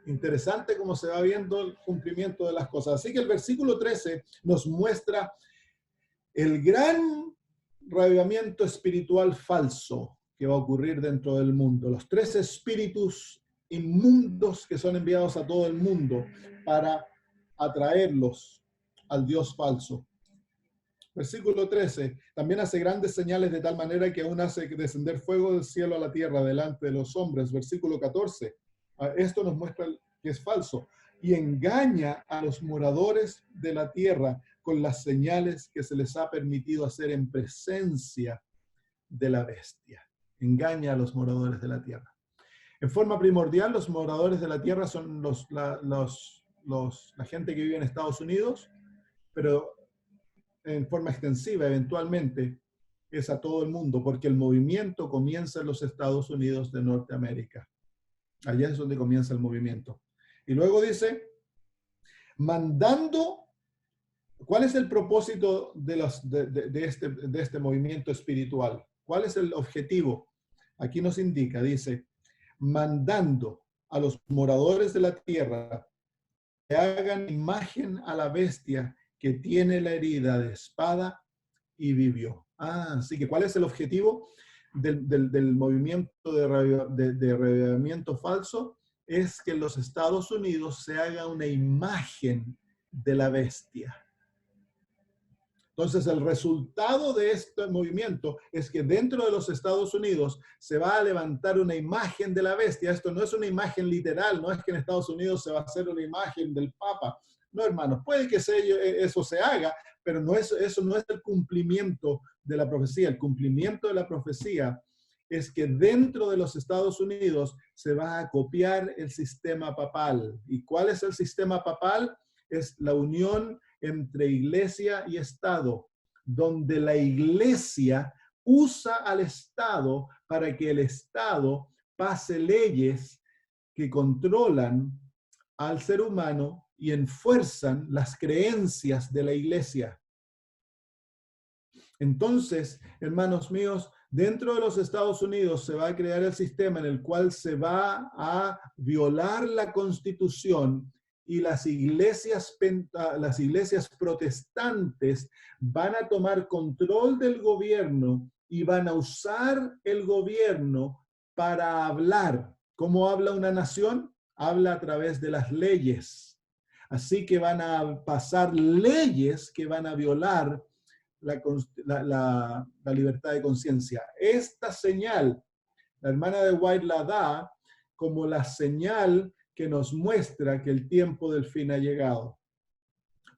Interesante cómo se va viendo el cumplimiento de las cosas. Así que el versículo 13 nos muestra el gran reavivamiento espiritual falso que va a ocurrir dentro del mundo. Los 3 espíritus inmundos que son enviados a todo el mundo para atraerlos al Dios falso. Versículo 13, también hace grandes señales de tal manera que aún hace descender fuego del cielo a la tierra delante de los hombres. Versículo 14, esto nos muestra que es falso. Y engaña a los moradores de la tierra con las señales que se les ha permitido hacer en presencia de la bestia. Engaña a los moradores de la tierra. En forma primordial, los moradores de la tierra son la gente que vive en Estados Unidos, pero en forma extensiva, eventualmente, es a todo el mundo, porque el movimiento comienza en los Estados Unidos de Norteamérica. Allá es donde comienza el movimiento. Y luego dice, mandando, ¿cuál es el propósito de este movimiento espiritual? ¿Cuál es el objetivo? Aquí nos indica, dice, mandando a los moradores de la tierra que hagan imagen a la bestia que tiene la herida de espada y vivió. Así que ¿cuál es el objetivo del movimiento de reavivamiento falso? Es que en los Estados Unidos se haga una imagen de la bestia. Entonces, el resultado de este movimiento es que dentro de los Estados Unidos se va a levantar una imagen de la bestia. Esto no es una imagen literal, no es que en Estados Unidos se va a hacer una imagen del Papa. No, hermanos, puede que eso se haga, pero eso no es el cumplimiento de la profecía. El cumplimiento de la profecía es que dentro de los Estados Unidos se va a copiar el sistema papal. ¿Y cuál es el sistema papal? Es la unión entre iglesia y Estado, donde la iglesia usa al Estado para que el Estado pase leyes que controlan al ser humano y enfuerzan las creencias de la iglesia. Entonces, hermanos míos, dentro de los Estados Unidos se va a crear el sistema en el cual se va a violar la Constitución y las iglesias protestantes van a tomar control del gobierno y van a usar el gobierno para hablar. ¿Cómo habla una nación? Habla a través de las leyes. Así que van a pasar leyes que van a violar la libertad de conciencia. Esta señal, la hermana de White la da como la señal que nos muestra que el tiempo del fin ha llegado.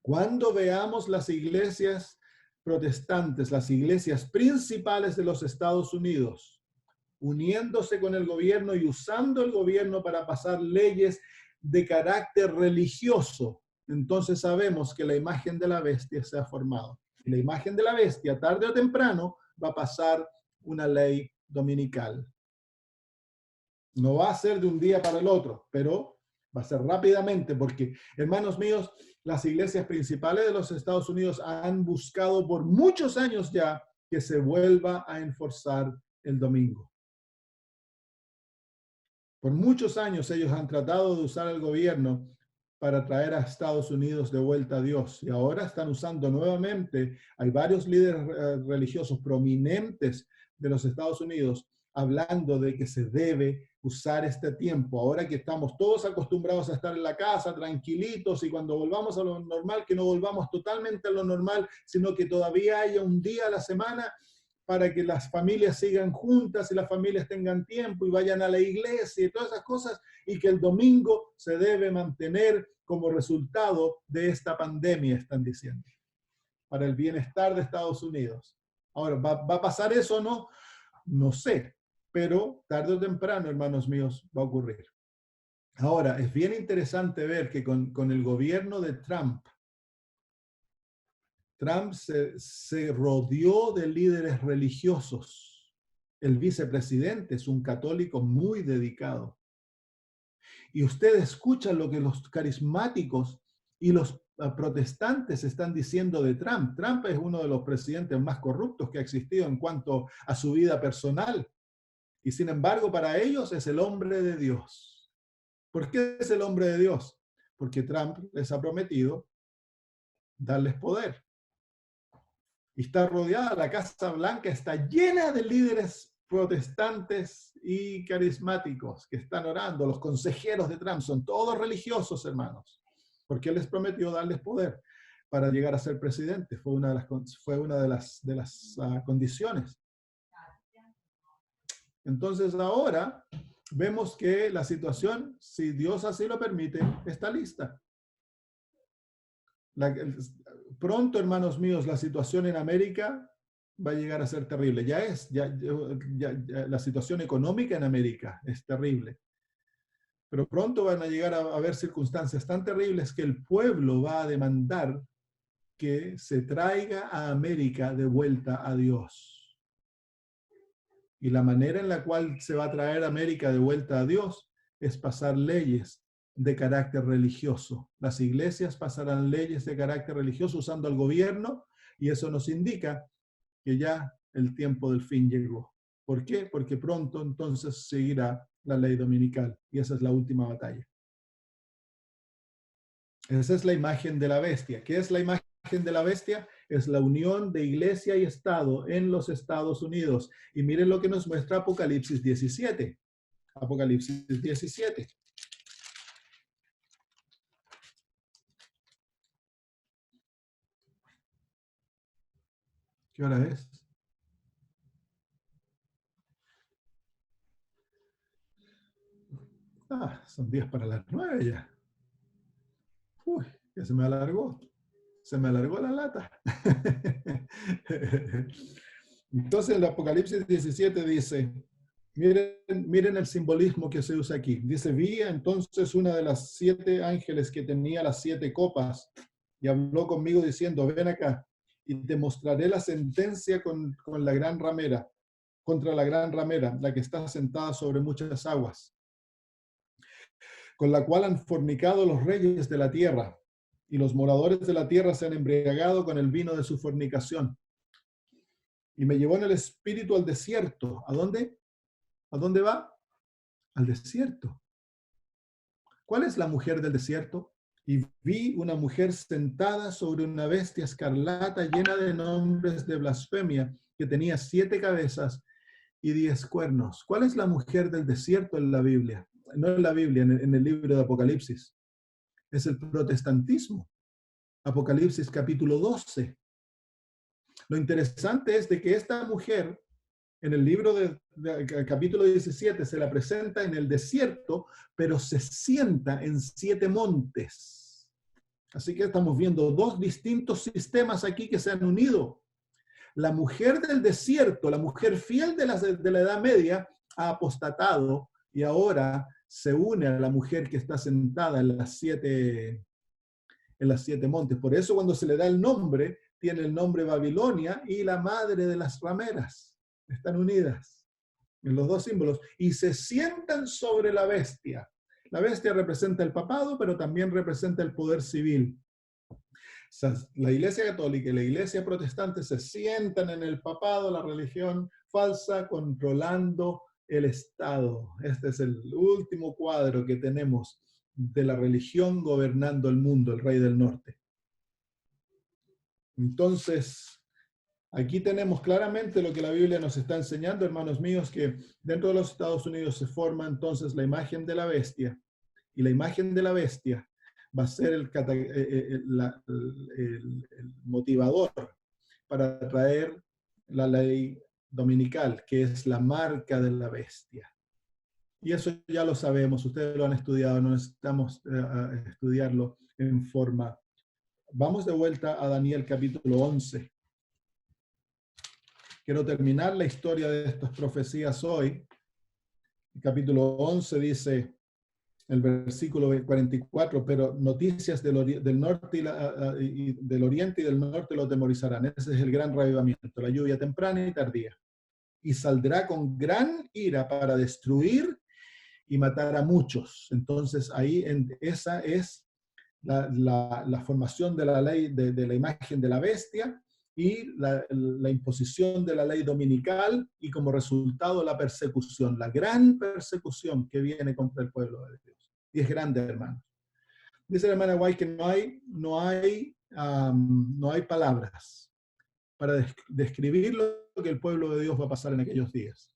Cuando veamos las iglesias protestantes, las iglesias principales de los Estados Unidos, uniéndose con el gobierno y usando el gobierno para pasar leyes de carácter religioso, entonces sabemos que la imagen de la bestia se ha formado. Y la imagen de la bestia, tarde o temprano, va a pasar una ley dominical. No va a ser de un día para el otro, pero va a ser rápidamente, porque, hermanos míos, las iglesias principales de los Estados Unidos han buscado por muchos años ya que se vuelva a enforzar el domingo. Por muchos años ellos han tratado de usar el gobierno para traer a Estados Unidos de vuelta a Dios. Y ahora están usando nuevamente, hay varios líderes religiosos prominentes de los Estados Unidos hablando de que se debe usar este tiempo. Ahora que estamos todos acostumbrados a estar en la casa, tranquilitos, y cuando volvamos a lo normal, que no volvamos totalmente a lo normal, sino que todavía haya un día a la semana para que las familias sigan juntas y las familias tengan tiempo y vayan a la iglesia y todas esas cosas, y que el domingo se debe mantener como resultado de esta pandemia, están diciendo, para el bienestar de Estados Unidos. Ahora, ¿va a pasar eso o no? No sé, pero tarde o temprano, hermanos míos, va a ocurrir. Ahora, es bien interesante ver que con el gobierno de Trump se rodeó de líderes religiosos. El vicepresidente es un católico muy dedicado. Y usted escucha lo que los carismáticos y los protestantes están diciendo de Trump. Trump es uno de los presidentes más corruptos que ha existido en cuanto a su vida personal. Y sin embargo, para ellos es el hombre de Dios. ¿Por qué es el hombre de Dios? Porque Trump les ha prometido darles poder. Y está rodeada, la Casa Blanca está llena de líderes protestantes y carismáticos que están orando. Los consejeros de Trump son todos religiosos, hermanos, porque él les prometió darles poder para llegar a ser presidente. Fue una de las condiciones. Entonces ahora vemos que la situación, si Dios así lo permite, está lista. Pronto, hermanos míos, la situación en América va a llegar a ser terrible. Ya la situación económica en América es terrible. Pero pronto van a llegar a haber circunstancias tan terribles que el pueblo va a demandar que se traiga a América de vuelta a Dios. Y la manera en la cual se va a traer a América de vuelta a Dios es pasar leyes de carácter religioso. Las iglesias pasarán leyes de carácter religioso usando al gobierno, y eso nos indica que ya el tiempo del fin llegó. ¿Por qué? Porque pronto entonces seguirá la ley dominical, y esa es la última batalla. Esa es la imagen de la bestia. ¿Qué es la imagen de la bestia? Es la unión de iglesia y Estado en los Estados Unidos. Y miren lo que nos muestra Apocalipsis 17. Apocalipsis 17. ¿Qué hora es? Son 10 para las 9 ya. Uy, ya se me alargó. Se me alargó la lata. Entonces el Apocalipsis 17 dice, miren el simbolismo que se usa aquí. Dice, vi entonces una de las 7 ángeles que tenía las 7 copas y habló conmigo diciendo, ven acá y te mostraré la sentencia con la gran ramera, contra la gran ramera, la que está sentada sobre muchas aguas, con la cual han fornicado los reyes de la tierra, y los moradores de la tierra se han embriagado con el vino de su fornicación. Y me llevó en el espíritu al desierto. ¿A dónde? ¿A dónde va? Al desierto. ¿Cuál es la mujer del desierto? Y vi una mujer sentada sobre una bestia escarlata llena de nombres de blasfemia, que tenía 7 cabezas y 10 cuernos. ¿Cuál es la mujer del desierto en la Biblia? No en la Biblia, en el libro de Apocalipsis. Es el protestantismo. Apocalipsis capítulo 12. Lo interesante es de que esta mujer, en el libro de capítulo 17, se la presenta en el desierto, pero se sienta en 7 montes. Así que estamos viendo 2 distintos sistemas aquí que se han unido. La mujer del desierto, la mujer fiel de la Edad Media, ha apostatado y ahora se une a la mujer que está sentada en las 7 montes. Por eso cuando se le da el nombre, tiene el nombre Babilonia y la madre de las rameras. Están unidas en los 2 símbolos y se sientan sobre la bestia. La bestia representa el papado, pero también representa el poder civil. O sea, la Iglesia Católica y la Iglesia Protestante se sientan en el papado, la religión falsa, controlando el Estado. Este es el último cuadro que tenemos de la religión gobernando el mundo, el rey del norte. Entonces, aquí tenemos claramente lo que la Biblia nos está enseñando, hermanos míos, que dentro de los Estados Unidos se forma entonces la imagen de la bestia, y la imagen de la bestia va a ser el motivador para traer la ley dominical, que es la marca de la bestia. Y eso ya lo sabemos, ustedes lo han estudiado, no necesitamos estudiarlo en forma. Vamos de vuelta a Daniel capítulo 11. Quiero terminar la historia de estas profecías hoy. El capítulo 11 dice, el versículo 44, pero noticias del norte y del oriente y del norte lo atemorizarán. Ese es el gran reavivamiento, la lluvia temprana y tardía. Y saldrá con gran ira para destruir y matar a muchos. Entonces ahí esa es la formación de la ley, de la imagen de la bestia y la imposición de la ley dominical y como resultado la persecución, la gran persecución que viene contra el pueblo de Dios. Y es grande, hermanos. Dice la hermana White que no hay palabras para describir lo que el pueblo de Dios va a pasar en aquellos días.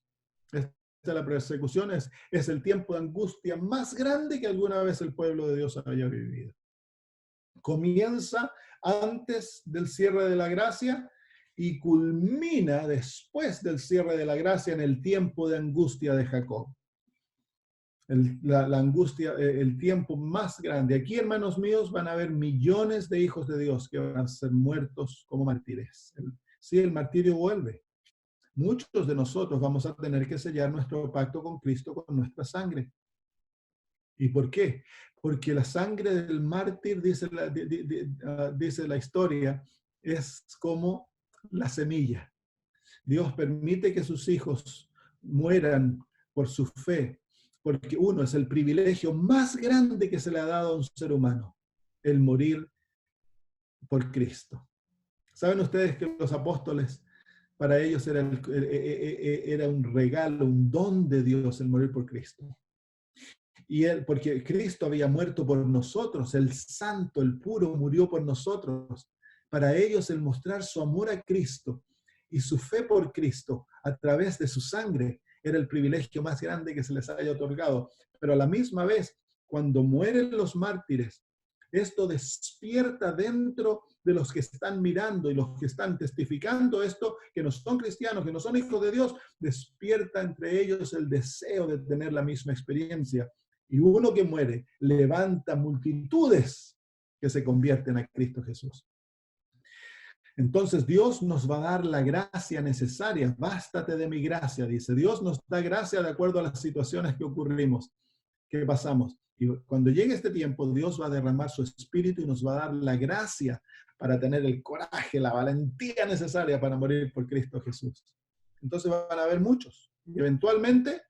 La persecución es el tiempo de angustia más grande que alguna vez el pueblo de Dios haya vivido. Comienza antes del cierre de la gracia y culmina después del cierre de la gracia en el tiempo de angustia de Jacob. La angustia, el tiempo más grande. Aquí, hermanos míos, van a haber millones de hijos de Dios que van a ser muertos como mártires. Sí, el martirio vuelve. Muchos de nosotros vamos a tener que sellar nuestro pacto con Cristo con nuestra sangre. ¿Y por qué? Porque la sangre del mártir, dice la historia, es como la semilla. Dios permite que sus hijos mueran por su fe, porque uno es el privilegio más grande que se le ha dado a un ser humano, el morir por Cristo. ¿Saben ustedes que los apóstoles, para ellos era un regalo, un don de Dios el morir por Cristo? Y porque Cristo había muerto por nosotros, el santo, el puro, murió por nosotros. Para ellos el mostrar su amor a Cristo y su fe por Cristo a través de su sangre era el privilegio más grande que se les haya otorgado. Pero a la misma vez, cuando mueren los mártires, Esto despierta dentro de los que están mirando y los que están testificando esto, que no son cristianos, que no son hijos de Dios, despierta entre ellos el deseo de tener la misma experiencia. Y uno que muere levanta multitudes que se convierten a Cristo Jesús. Entonces Dios nos va a dar la gracia necesaria. Bástate de mi gracia, dice. Dios nos da gracia de acuerdo a las situaciones que pasamos. Y cuando llegue este tiempo, Dios va a derramar su espíritu y nos va a dar la gracia para tener el coraje, la valentía necesaria para morir por Cristo Jesús. Entonces van a haber muchos. Y eventualmente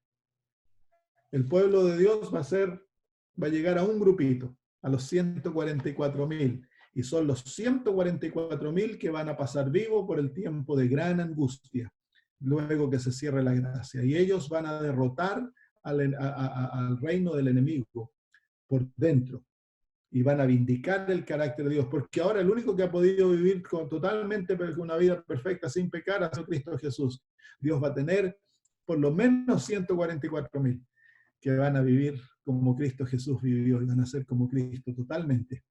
el pueblo de Dios va a llegar a un grupito, a los 144,000. Y son los 144,000 que van a pasar vivos por el tiempo de gran angustia, luego que se cierre la gracia. Y ellos van a derrotar al reino del enemigo por dentro. Y van a vindicar el carácter de Dios. Porque ahora el único que ha podido vivir totalmente una vida perfecta, sin pecar, ha sido Cristo Jesús. Dios va a tener por lo menos 144,000 que van a vivir como Cristo Jesús vivió y van a ser como Cristo totalmente.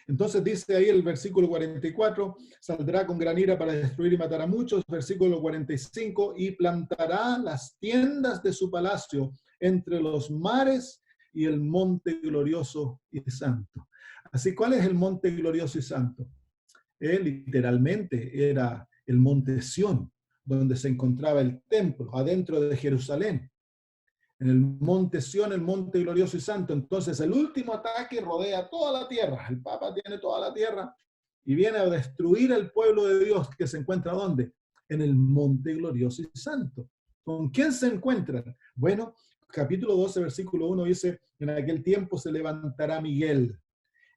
Entonces dice ahí el versículo 44, saldrá con gran ira para destruir y matar a muchos. Versículo 45, y plantará las tiendas de su palacio entre los mares y el monte glorioso y santo. Así, ¿cuál es el monte glorioso y santo? Literalmente era el monte Sión, donde se encontraba el templo, adentro de Jerusalén. En el monte Sión, el monte glorioso y santo. Entonces el último ataque rodea toda la tierra. El Papa tiene toda la tierra y viene a destruir al pueblo de Dios que se encuentra ¿dónde? En el monte glorioso y santo. ¿Con quién se encuentran? Bueno, capítulo 12, versículo 1 dice, en aquel tiempo se levantará Miguel,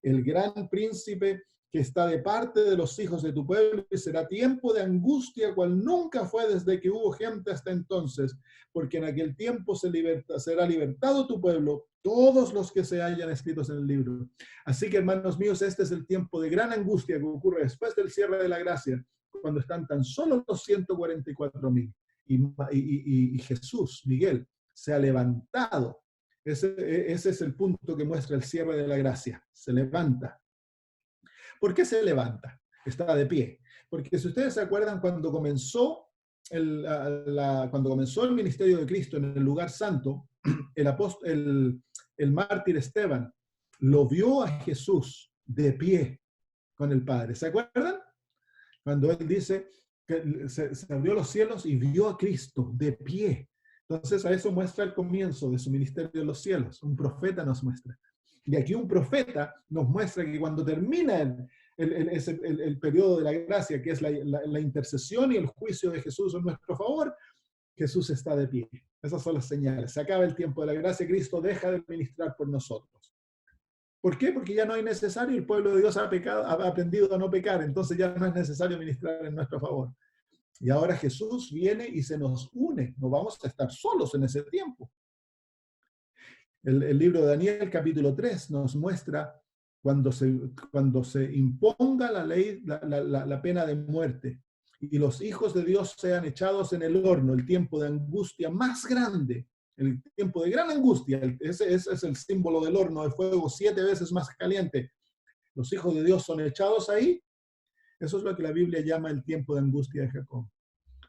el gran príncipe que está de parte de los hijos de tu pueblo, y será tiempo de angustia cual nunca fue desde que hubo gente hasta entonces, porque en aquel tiempo será libertado tu pueblo, todos los que se hayan escritos en el libro. Así que, hermanos míos, este es el tiempo de gran angustia que ocurre después del cierre de la gracia, cuando están tan solo los 144,000. Y Jesús, Miguel, se ha levantado. Ese es el punto que muestra el cierre de la gracia. Se levanta. ¿Por qué se levanta? Está de pie. Porque si ustedes se acuerdan, cuando comenzó el ministerio de Cristo en el lugar santo, el mártir Esteban lo vio a Jesús de pie con el Padre. ¿Se acuerdan? Cuando él dice que se abrió los cielos y vio a Cristo de pie. Entonces a eso muestra el comienzo de su ministerio de los cielos. Un profeta nos muestra. Y aquí un profeta nos muestra que cuando termina el periodo de la gracia, que es la intercesión y el juicio de Jesús en nuestro favor, Jesús está de pie. Esas son las señales. Se acaba el tiempo de la gracia, Cristo deja de ministrar por nosotros. ¿Por qué? Porque ya no es necesario, el pueblo de Dios ha aprendido a no pecar, entonces ya no es necesario ministrar en nuestro favor. Y ahora Jesús viene y se nos une, no vamos a estar solos en ese tiempo. El libro de Daniel, capítulo 3, nos muestra cuando se imponga la ley, la pena de muerte, y los hijos de Dios sean echados en el horno, el tiempo de angustia más grande, el tiempo de gran angustia, ese es el símbolo del horno de fuego 7 veces más caliente. Los hijos de Dios son echados ahí. Eso es lo que la Biblia llama el tiempo de angustia de Jacob.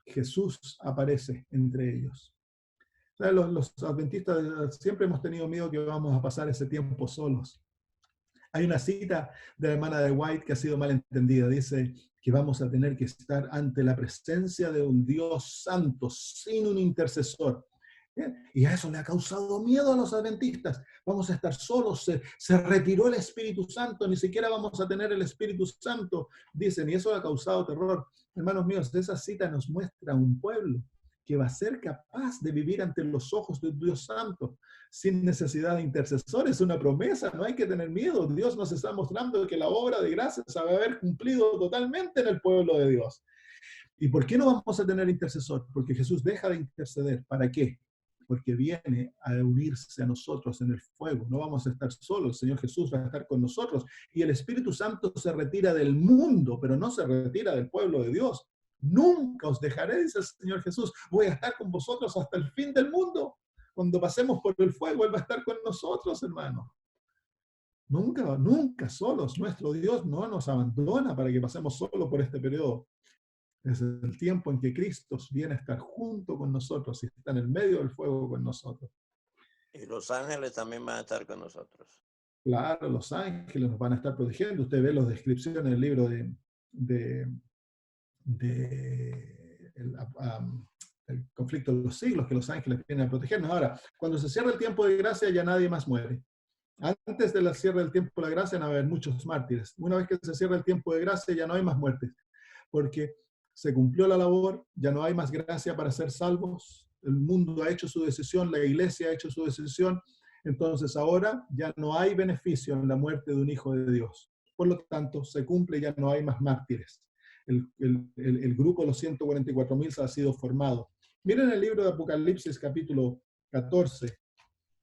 Jesús aparece entre ellos. Los adventistas siempre hemos tenido miedo que vamos a pasar ese tiempo solos. Hay una cita de la hermana de White que ha sido mal entendida. Dice que vamos a tener que estar ante la presencia de un Dios santo, sin un intercesor. Y a eso le ha causado miedo a los adventistas. Vamos a estar solos, se retiró el Espíritu Santo, ni siquiera vamos a tener el Espíritu Santo, dicen, y eso ha causado terror. Hermanos míos, esa cita nos muestra un pueblo que va a ser capaz de vivir ante los ojos de Dios Santo, sin necesidad de intercesores. Es una promesa, no hay que tener miedo. Dios nos está mostrando que la obra de gracia se va a haber cumplido totalmente en el pueblo de Dios. ¿Y por qué no vamos a tener intercesor? Porque Jesús deja de interceder. ¿Para qué? Porque viene a unirse a nosotros en el fuego. No vamos a estar solos, el Señor Jesús va a estar con nosotros. Y el Espíritu Santo se retira del mundo, pero no se retira del pueblo de Dios. Nunca os dejaré, dice el Señor Jesús. Voy a estar con vosotros hasta el fin del mundo. Cuando pasemos por el fuego, Él va a estar con nosotros, hermanos. Nunca, nunca solos. Nuestro Dios no nos abandona para que pasemos solo por este periodo. Es el tiempo en que Cristo viene a estar junto con nosotros y está en el medio del fuego con nosotros. Y los ángeles también van a estar con nosotros. Claro, los ángeles nos van a estar protegiendo. Usted ve las descripciones en el libro el conflicto de los siglos, que los ángeles vienen a protegernos. Ahora, cuando se cierra el tiempo de gracia, ya nadie más muere. Antes del cierre del tiempo de la gracia, no va a haber muchos mártires. Una vez que se cierra el tiempo de gracia, ya no hay más muertes, porque se cumplió la labor, ya no hay más gracia para ser salvos. El mundo ha hecho su decisión, la iglesia ha hecho su decisión. Entonces ahora ya no hay beneficio en la muerte de un hijo de Dios. Por lo tanto, se cumple y ya no hay más mártires. El grupo de los 144.000 ha sido formado. Miren el libro de Apocalipsis capítulo 14.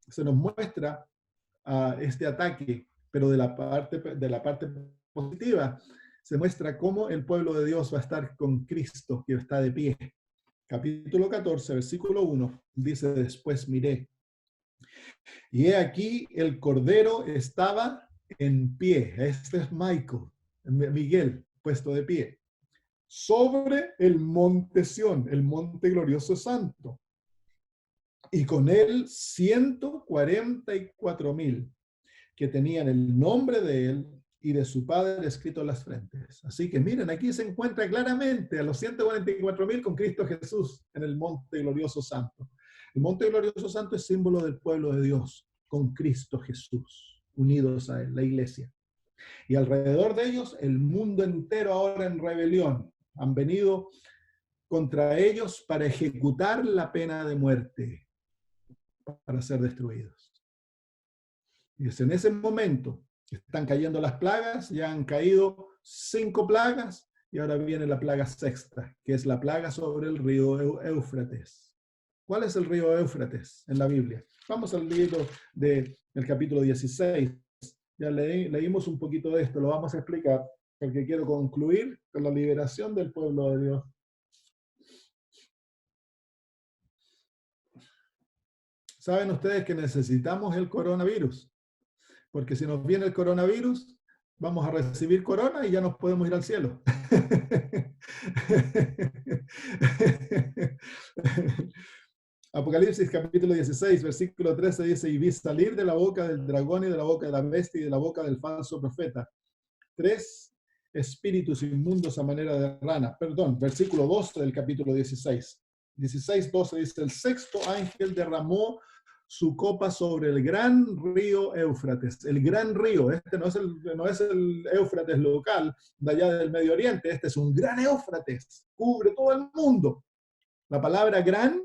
Se nos muestra este ataque, pero de la parte positiva se muestra cómo el pueblo de Dios va a estar con Cristo, que está de pie. Capítulo 14, versículo 1, dice: después miré, y he aquí el Cordero estaba en pie. Este es Miguel, puesto de pie, sobre el monte Sión, el monte glorioso santo, y con él 144.000 que tenían el nombre de él y de su padre escrito en las frentes. Así que miren, aquí se encuentra claramente a los 144.000 con Cristo Jesús en el monte glorioso santo. El monte glorioso santo es símbolo del pueblo de Dios, con Cristo Jesús, unidos a él, la iglesia. Y alrededor de ellos, el mundo entero ahora en rebelión. Han venido contra ellos para ejecutar la pena de muerte, para ser destruidos. Y es en ese momento que están cayendo las plagas, ya han caído 5 plagas, y ahora viene la plaga sexta, que es la plaga sobre el río Éufrates. ¿Cuál es el río Éufrates en la Biblia? Vamos al libro del capítulo 16. Ya leímos un poquito de esto, lo vamos a explicar, porque quiero concluir con la liberación del pueblo de Dios. ¿Saben ustedes que necesitamos el coronavirus? Porque si nos viene el coronavirus, vamos a recibir corona y ya nos podemos ir al cielo. Apocalipsis capítulo 16, versículo 13 dice: y vi salir de la boca del dragón y de la boca de la bestia y de la boca del falso profeta 3 espíritus inmundos a manera de rana. Perdón, versículo 12 del capítulo 16. 16, 12 dice: el sexto ángel derramó su copa sobre el gran río Éufrates. El gran río, este no es el Éufrates local de allá del Medio Oriente, este es un gran Éufrates, cubre todo el mundo. La palabra gran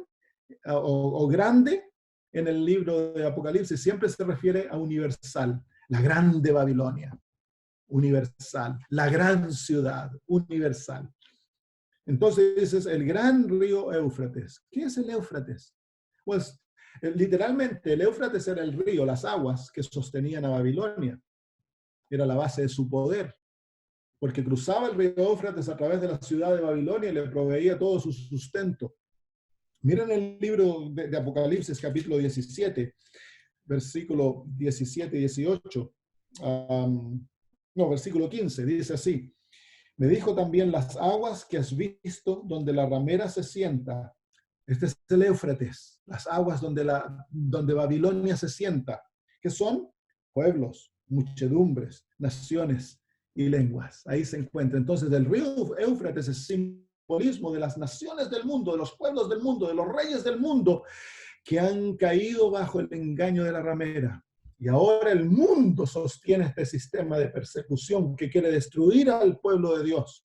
o grande en el libro de Apocalipsis siempre se refiere a universal, la grande Babilonia, universal, la gran ciudad, universal. Entonces dices el gran río Éufrates. ¿Qué es el Éufrates? Pues literalmente el Éufrates era el río, las aguas que sostenían a Babilonia. Era la base de su poder, porque cruzaba el río Éufrates a través de la ciudad de Babilonia y le proveía todo su sustento. Miren el libro de Apocalipsis, capítulo 17, versículo 17 y 18. Versículo 15, dice así: me dijo también las aguas que has visto donde la ramera se sienta. Este es el Éufrates, las aguas donde Babilonia se sienta, que son pueblos, muchedumbres, naciones y lenguas. Ahí se encuentra. Entonces el río Éufrates es simbolismo de las naciones del mundo, de los pueblos del mundo, de los reyes del mundo que han caído bajo el engaño de la ramera. Y ahora el mundo sostiene este sistema de persecución que quiere destruir al pueblo de Dios.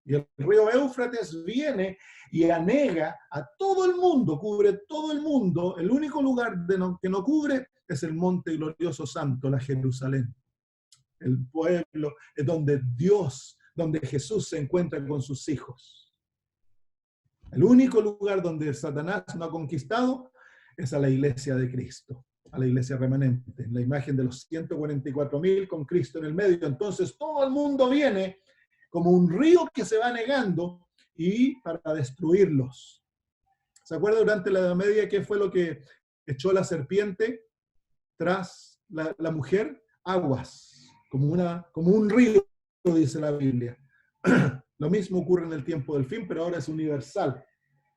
Y el río Éufrates viene y anega a todo el mundo, cubre todo el mundo. El único lugar que no cubre es el monte glorioso santo, la Jerusalén. El pueblo es donde Dios, donde Jesús se encuentra con sus hijos. El único lugar donde Satanás no ha conquistado es a la iglesia de Cristo, a la iglesia remanente, en la imagen de los 144.000 con Cristo en el medio. Entonces todo el mundo viene como un río que se va negando y para destruirlos. ¿Se acuerda durante la Edad Media qué fue lo que echó la serpiente tras la mujer? aguas, como un río, dice la Biblia. Lo mismo ocurre en el tiempo del fin, pero ahora es universal.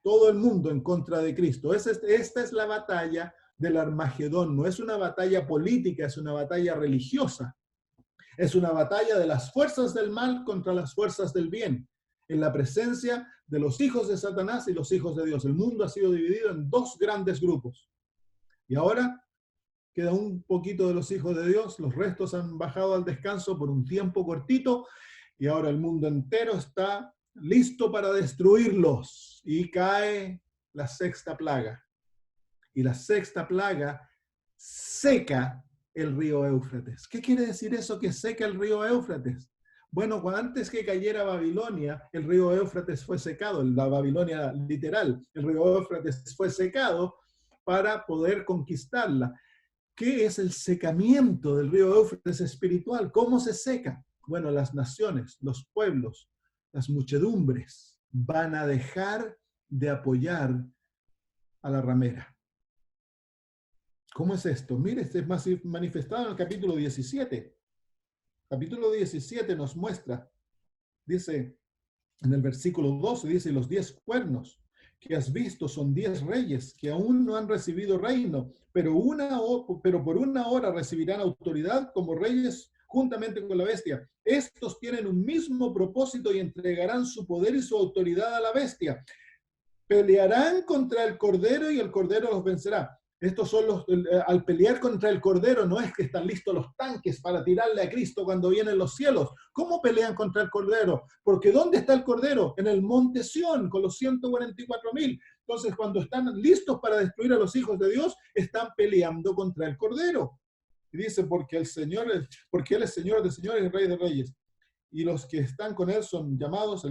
Todo el mundo en contra de Cristo. Esta es la batalla del Armagedón. No es una batalla política, es una batalla religiosa. Es una batalla de las fuerzas del mal contra las fuerzas del bien, en la presencia de los hijos de Satanás y los hijos de Dios. El mundo ha sido dividido en dos grandes grupos. Y ahora queda un poquito de los hijos de Dios, los restos han bajado al descanso por un tiempo cortito, y ahora el mundo entero está listo para destruirlos. Y cae la sexta plaga. Y la sexta plaga seca el río Éufrates. ¿Qué quiere decir eso, que seca el río Éufrates? Bueno, antes que cayera Babilonia, el río Éufrates fue secado, la Babilonia literal, el río Éufrates fue secado para poder conquistarla. ¿Qué es el secamiento del río Éufrates espiritual? ¿Cómo se seca? Bueno, las naciones, los pueblos, las muchedumbres van a dejar de apoyar a la ramera. ¿Cómo es esto? Mire, este es manifestado en el capítulo 17. Capítulo 17 nos muestra, dice en el versículo 12, dice, los 10 cuernos que has visto son 10 reyes que aún no han recibido reino, pero por una hora recibirán autoridad como reyes juntamente con la bestia. Estos tienen un mismo propósito y entregarán su poder y su autoridad a la bestia. Pelearán contra el Cordero y el Cordero los vencerá. Estos son al pelear contra el Cordero, no es que están listos los tanques para tirarle a Cristo cuando vienen los cielos. ¿Cómo pelean contra el Cordero? Porque ¿dónde está el Cordero? En el monte Sión, con los 144,000. Entonces, cuando están listos para destruir a los hijos de Dios, están peleando contra el Cordero. Y dice, porque Él es Señor de señores y Rey de reyes. Y los que están con Él son llamados,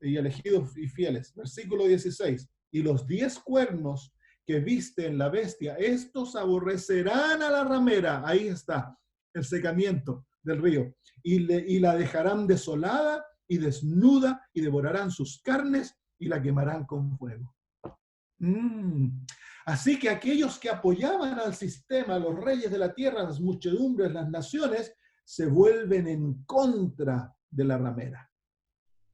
elegidos y fieles. Versículo 16. Y los 10 cuernos que viste en la bestia, estos aborrecerán a la ramera. Ahí está el secamiento del río. Y la dejarán desolada y desnuda y devorarán sus carnes y la quemarán con fuego. Así que aquellos que apoyaban al sistema, los reyes de la tierra, las muchedumbres, las naciones, se vuelven en contra de la ramera.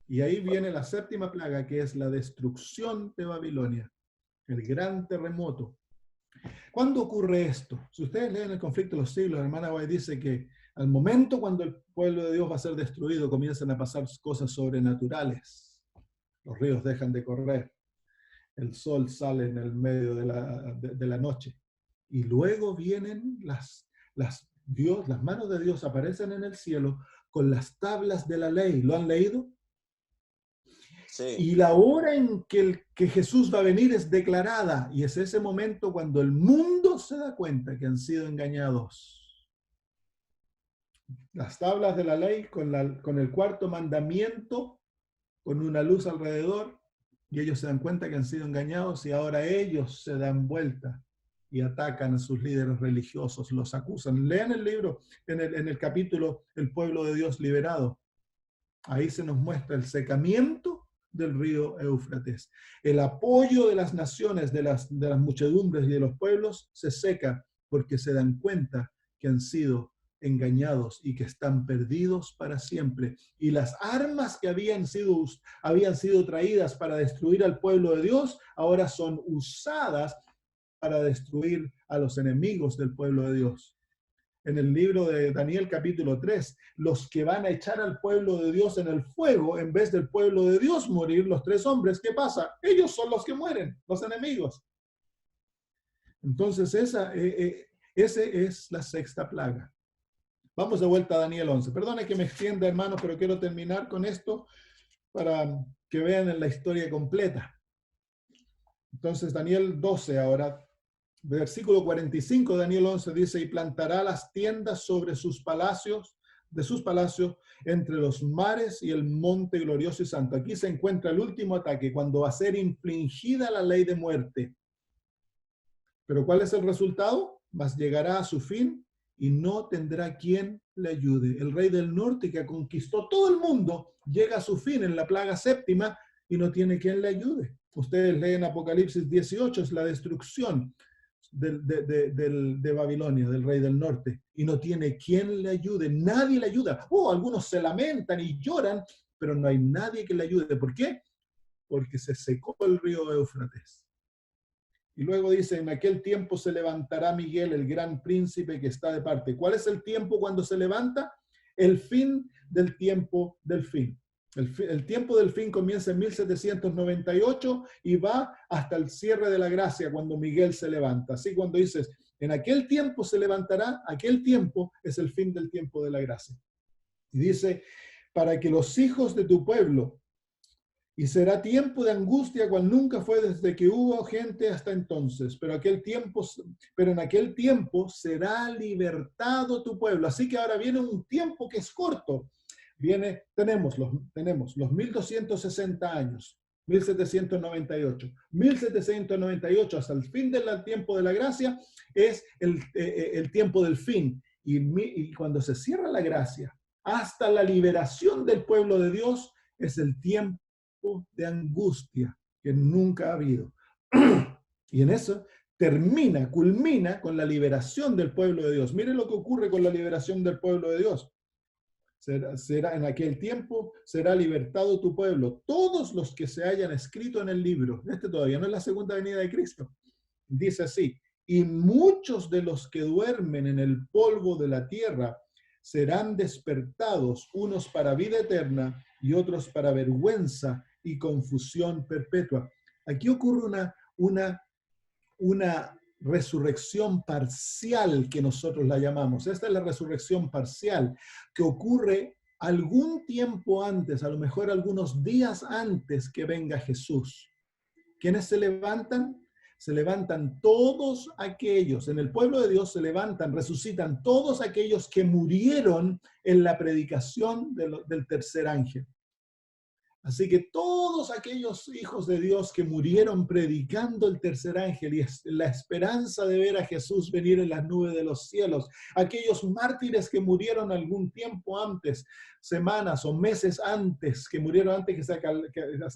Y ahí viene la séptima plaga, que es la destrucción de Babilonia. El gran terremoto. ¿Cuándo ocurre esto? Si ustedes leen el conflicto de los siglos, la hermana White dice que al momento cuando el pueblo de Dios va a ser destruido, comienzan a pasar cosas sobrenaturales. Los ríos dejan de correr. El sol sale en el medio de la noche. Y luego vienen las manos de Dios aparecen en el cielo con las tablas de la ley. ¿Lo han leído? Sí. Y la hora en que Jesús va a venir es declarada, y es ese momento cuando el mundo se da cuenta que han sido engañados. Las tablas de la ley con el cuarto mandamiento, con una luz alrededor, y ellos se dan cuenta que han sido engañados, y ahora ellos se dan vuelta y atacan a sus líderes religiosos, los acusan. Lean el libro en el capítulo El pueblo de Dios liberado. Ahí se nos muestra el secamiento del río Éufrates. El apoyo de las naciones, de las muchedumbres y de los pueblos se seca porque se dan cuenta que han sido engañados y que están perdidos para siempre. Y las armas que habían sido traídas para destruir al pueblo de Dios, ahora son usadas para destruir a los enemigos del pueblo de Dios. En el libro de Daniel capítulo 3, los que van a echar al pueblo de Dios en el fuego, en vez del pueblo de Dios morir, los 3 hombres, ¿qué pasa? Ellos son los que mueren, los enemigos. Entonces esa es la sexta plaga. Vamos de vuelta a Daniel 11. Perdone que me extienda, hermanos, pero quiero terminar con esto para que vean la historia completa. Entonces Daniel 12 ahora. Versículo 45 de Daniel 11 dice, y plantará las tiendas sobre sus palacios, entre los mares y el monte glorioso y santo. Aquí se encuentra el último ataque, cuando va a ser infligida la ley de muerte. Pero ¿cuál es el resultado? Mas llegará a su fin y no tendrá quien le ayude. El rey del norte, que conquistó todo el mundo, llega a su fin en la plaga séptima y no tiene quien le ayude. Ustedes leen Apocalipsis 18, es la destrucción. de Babilonia, del rey del norte, y no tiene quien le ayude, nadie le ayuda. Algunos se lamentan y lloran, pero no hay nadie que le ayude. ¿Por qué? Porque se secó el río Éufrates. Y luego dice, en aquel tiempo se levantará Miguel, el gran príncipe que está de parte. ¿Cuál es el tiempo cuando se levanta? El fin del tiempo del fin. El tiempo del fin comienza en 1798 y va hasta el cierre de la gracia cuando Miguel se levanta. Así cuando dices, en aquel tiempo se levantará, aquel tiempo es el fin del tiempo de la gracia. Y dice, para que los hijos de tu pueblo, y será tiempo de angustia cual nunca fue desde que hubo gente hasta entonces, pero en aquel tiempo será libertado tu pueblo. Así que ahora viene un tiempo que es corto. Tenemos los 1260 años, 1798. 1798 hasta el fin del tiempo de la gracia es el tiempo del fin. Y cuando se cierra la gracia, hasta la liberación del pueblo de Dios, es el tiempo de angustia que nunca ha habido. Y en eso culmina con la liberación del pueblo de Dios. Miren lo que ocurre con la liberación del pueblo de Dios. En aquel tiempo será libertado tu pueblo, todos los que se hayan escrito en el libro. Todavía no es la segunda venida de Cristo. Dice así, y muchos de los que duermen en el polvo de la tierra serán despertados, unos para vida eterna y otros para vergüenza y confusión perpetua. Aquí ocurre una resurrección parcial que nosotros la llamamos. Esta es la resurrección parcial que ocurre algún tiempo antes, a lo mejor algunos días antes que venga Jesús. ¿Quiénes se levantan? Se levantan todos aquellos, en el pueblo de Dios se levantan, resucitan todos aquellos que murieron en la predicación del tercer ángel. Así que todos aquellos hijos de Dios que murieron predicando el tercer ángel y la esperanza de ver a Jesús venir en las nubes de los cielos, aquellos mártires que murieron algún tiempo antes, semanas o meses antes, que murieron antes que se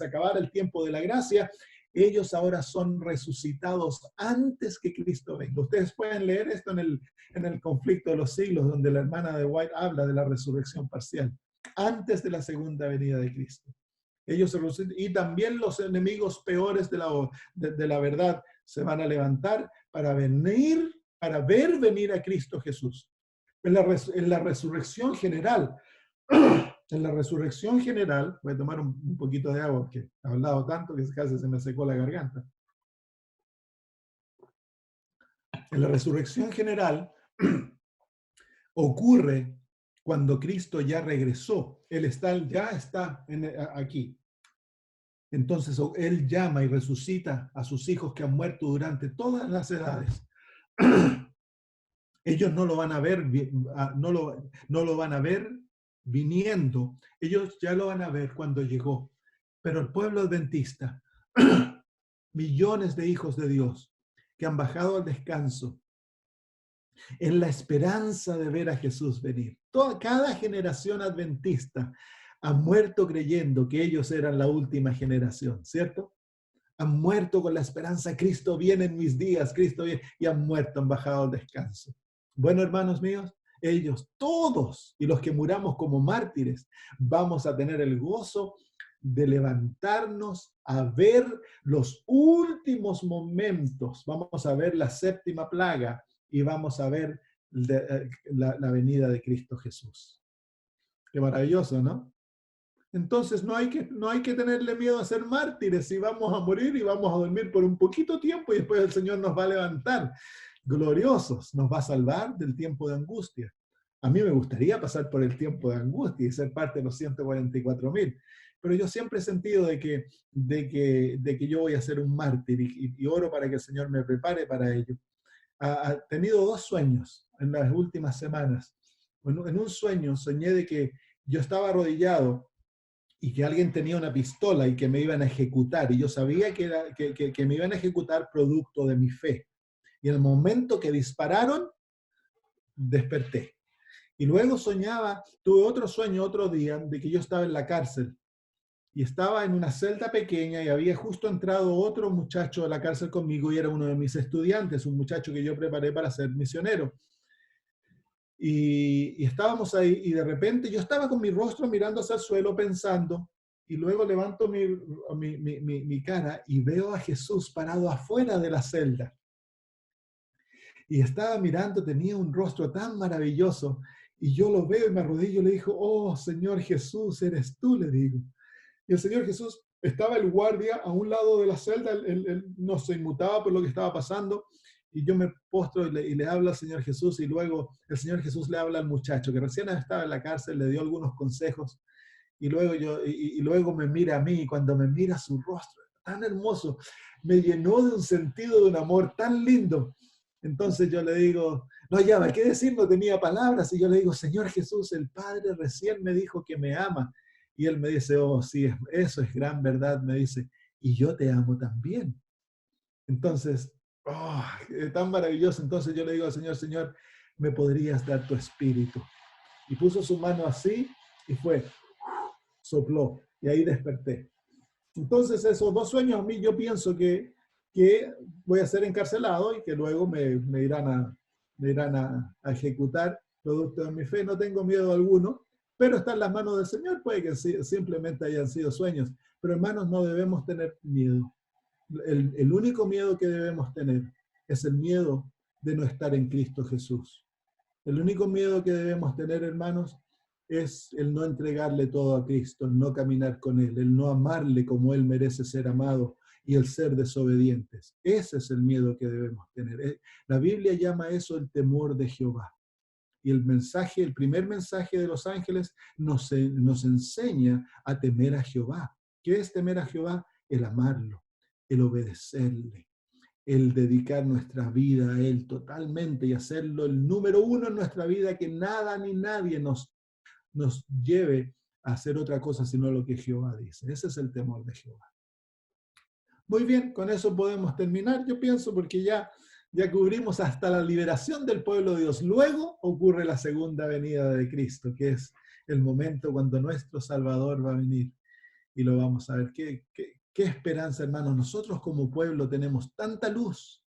acabara el tiempo de la gracia, ellos ahora son resucitados antes que Cristo venga. Ustedes pueden leer esto en el conflicto de los siglos, donde la hermana de White habla de la resurrección parcial, antes de la segunda venida de Cristo. Ellos se resucitan, y también los enemigos peores de la verdad se van a levantar para ver venir a Cristo Jesús. En la resurrección general, voy a tomar un poquito de agua, porque he hablado tanto que casi se me secó la garganta. En la resurrección general ocurre cuando Cristo ya regresó. Él ya está aquí. Entonces Él llama y resucita a sus hijos que han muerto durante todas las edades. Ellos no lo van a ver, no lo van a ver viniendo. Ellos ya lo van a ver cuando llegó. Pero el pueblo adventista, millones de hijos de Dios que han bajado al descanso en la esperanza de ver a Jesús venir. Cada generación adventista ha muerto creyendo que ellos eran la última generación, ¿cierto? Han muerto con la esperanza, Cristo viene en mis días, Cristo viene, y han muerto, han bajado al descanso. Bueno, hermanos míos, ellos, todos, y los que muramos como mártires, vamos a tener el gozo de levantarnos a ver los últimos momentos. Vamos a ver la séptima plaga y vamos a ver la venida de Cristo Jesús. Qué maravilloso, ¿no? Entonces no hay que tenerle miedo a ser mártires, y vamos a morir y vamos a dormir por un poquito tiempo y después el Señor nos va a levantar gloriosos, nos va a salvar del tiempo de angustia. A mí me gustaría pasar por el tiempo de angustia y ser parte de los 144,000, pero yo siempre he sentido de que yo voy a ser un mártir y oro para que el Señor me prepare para ello. He tenido 2 sueños en las últimas semanas. En un sueño soñé de que yo estaba arrodillado y que alguien tenía una pistola y que me iban a ejecutar, y yo sabía que me iban a ejecutar producto de mi fe. Y en el momento que dispararon, desperté. Y luego tuve otro sueño otro día, de que yo estaba en la cárcel y estaba en una celda pequeña y había justo entrado otro muchacho a la cárcel conmigo y era uno de mis estudiantes, un muchacho que yo preparé para ser misionero. Y estábamos ahí y de repente yo estaba con mi rostro mirando hacia el suelo pensando y luego levanto mi cara y veo a Jesús parado afuera de la celda. Y estaba mirando, tenía un rostro tan maravilloso y yo lo veo y me arrodillo y le digo, oh Señor Jesús, eres tú, le digo. Y el Señor Jesús, estaba el guardia a un lado de la celda, él no se inmutaba por lo que estaba pasando, y yo me postro y le hablo al Señor Jesús, y luego el Señor Jesús le habla al muchacho, que recién estaba en la cárcel, le dio algunos consejos, y luego me mira a mí, y cuando me mira su rostro, tan hermoso, me llenó de un sentido de un amor tan lindo. Entonces yo le digo, no hallaba qué decir, no tenía palabras, y yo le digo, Señor Jesús, el Padre recién me dijo que me ama. Y él me dice, oh, sí, eso es gran verdad, me dice, y yo te amo también. Entonces, oh, tan maravilloso. Entonces yo le digo al Señor, Señor, ¿me podrías dar tu espíritu? Y puso su mano así y fue, sopló, y ahí desperté. Entonces esos dos sueños a mí yo pienso que voy a ser encarcelado y que luego me irán a ejecutar producto de mi fe. No tengo miedo alguno, pero está en las manos del Señor, puede que simplemente hayan sido sueños. Pero hermanos, no debemos tener miedo. El único miedo que debemos tener es el miedo de no estar en Cristo Jesús. El único miedo que debemos tener, hermanos, es el no entregarle todo a Cristo, el no caminar con Él, el no amarle como Él merece ser amado y el ser desobedientes. Ese es el miedo que debemos tener. La Biblia llama eso el temor de Jehová. Y el primer mensaje de los ángeles nos enseña a temer a Jehová. ¿Qué es temer a Jehová? El amarlo, el obedecerle, el dedicar nuestra vida a Él totalmente y hacerlo el número uno en nuestra vida, que nada ni nadie nos lleve a hacer otra cosa sino lo que Jehová dice. Ese es el temor de Jehová. Muy bien, con eso podemos terminar, yo pienso, porque ya cubrimos hasta la liberación del pueblo de Dios. Luego ocurre la segunda venida de Cristo, que es el momento cuando nuestro Salvador va a venir y lo vamos a ver. ¿Qué esperanza, hermanos? Nosotros como pueblo tenemos tanta luz.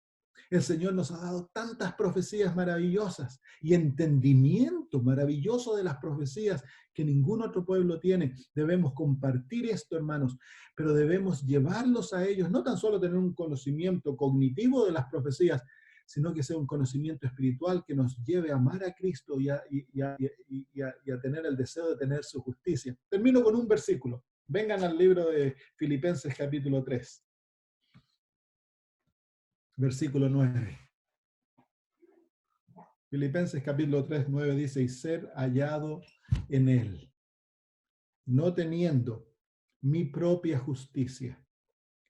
El Señor nos ha dado tantas profecías maravillosas y entendimiento maravilloso de las profecías que ningún otro pueblo tiene. Debemos compartir esto, hermanos, pero debemos llevarlos a ellos, no tan solo tener un conocimiento cognitivo de las profecías, sino que sea un conocimiento espiritual que nos lleve a amar a Cristo y a tener el deseo de tener su justicia. Termino con un versículo. Vengan al libro de Filipenses capítulo 3. Versículo 9. Filipenses capítulo 3, 9 dice, y ser hallado en Él, no teniendo mi propia justicia,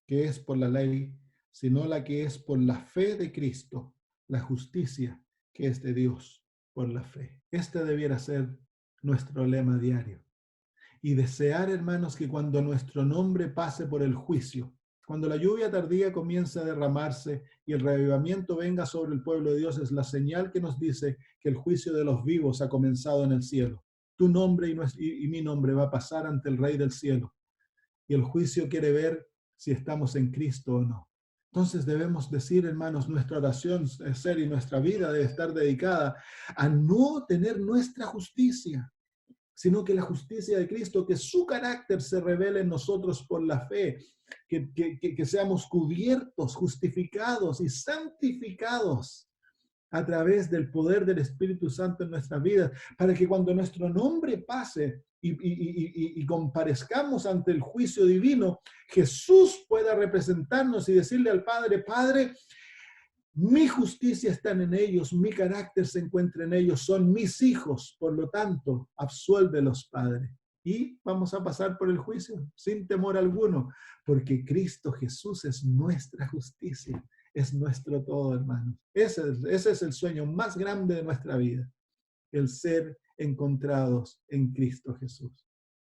que es por la ley, sino la que es por la fe de Cristo, la justicia que es de Dios por la fe. Este debiera ser nuestro lema diario. Y desear, hermanos, que cuando nuestro nombre pase por el juicio, cuando la lluvia tardía comience a derramarse y el reavivamiento venga sobre el pueblo de Dios, es la señal que nos dice que el juicio de los vivos ha comenzado en el cielo. Tu nombre y mi nombre va a pasar ante el Rey del cielo. Y el juicio quiere ver si estamos en Cristo o no. Entonces debemos decir, hermanos, nuestra oración y nuestra vida debe estar dedicada a no tener nuestra justicia, sino que la justicia de Cristo, que su carácter se revele en nosotros por la fe, que seamos cubiertos, justificados y santificados a través del poder del Espíritu Santo en nuestras vidas, para que cuando nuestro nombre pase y comparezcamos ante el juicio divino, Jesús pueda representarnos y decirle al Padre, Padre, mi justicia está en ellos, mi carácter se encuentra en ellos, son mis hijos, por lo tanto, absuélvelos, Padre. Y vamos a pasar por el juicio sin temor alguno, porque Cristo Jesús es nuestra justicia, es nuestro todo, hermanos. Ese es el sueño más grande de nuestra vida, el ser encontrados en Cristo Jesús.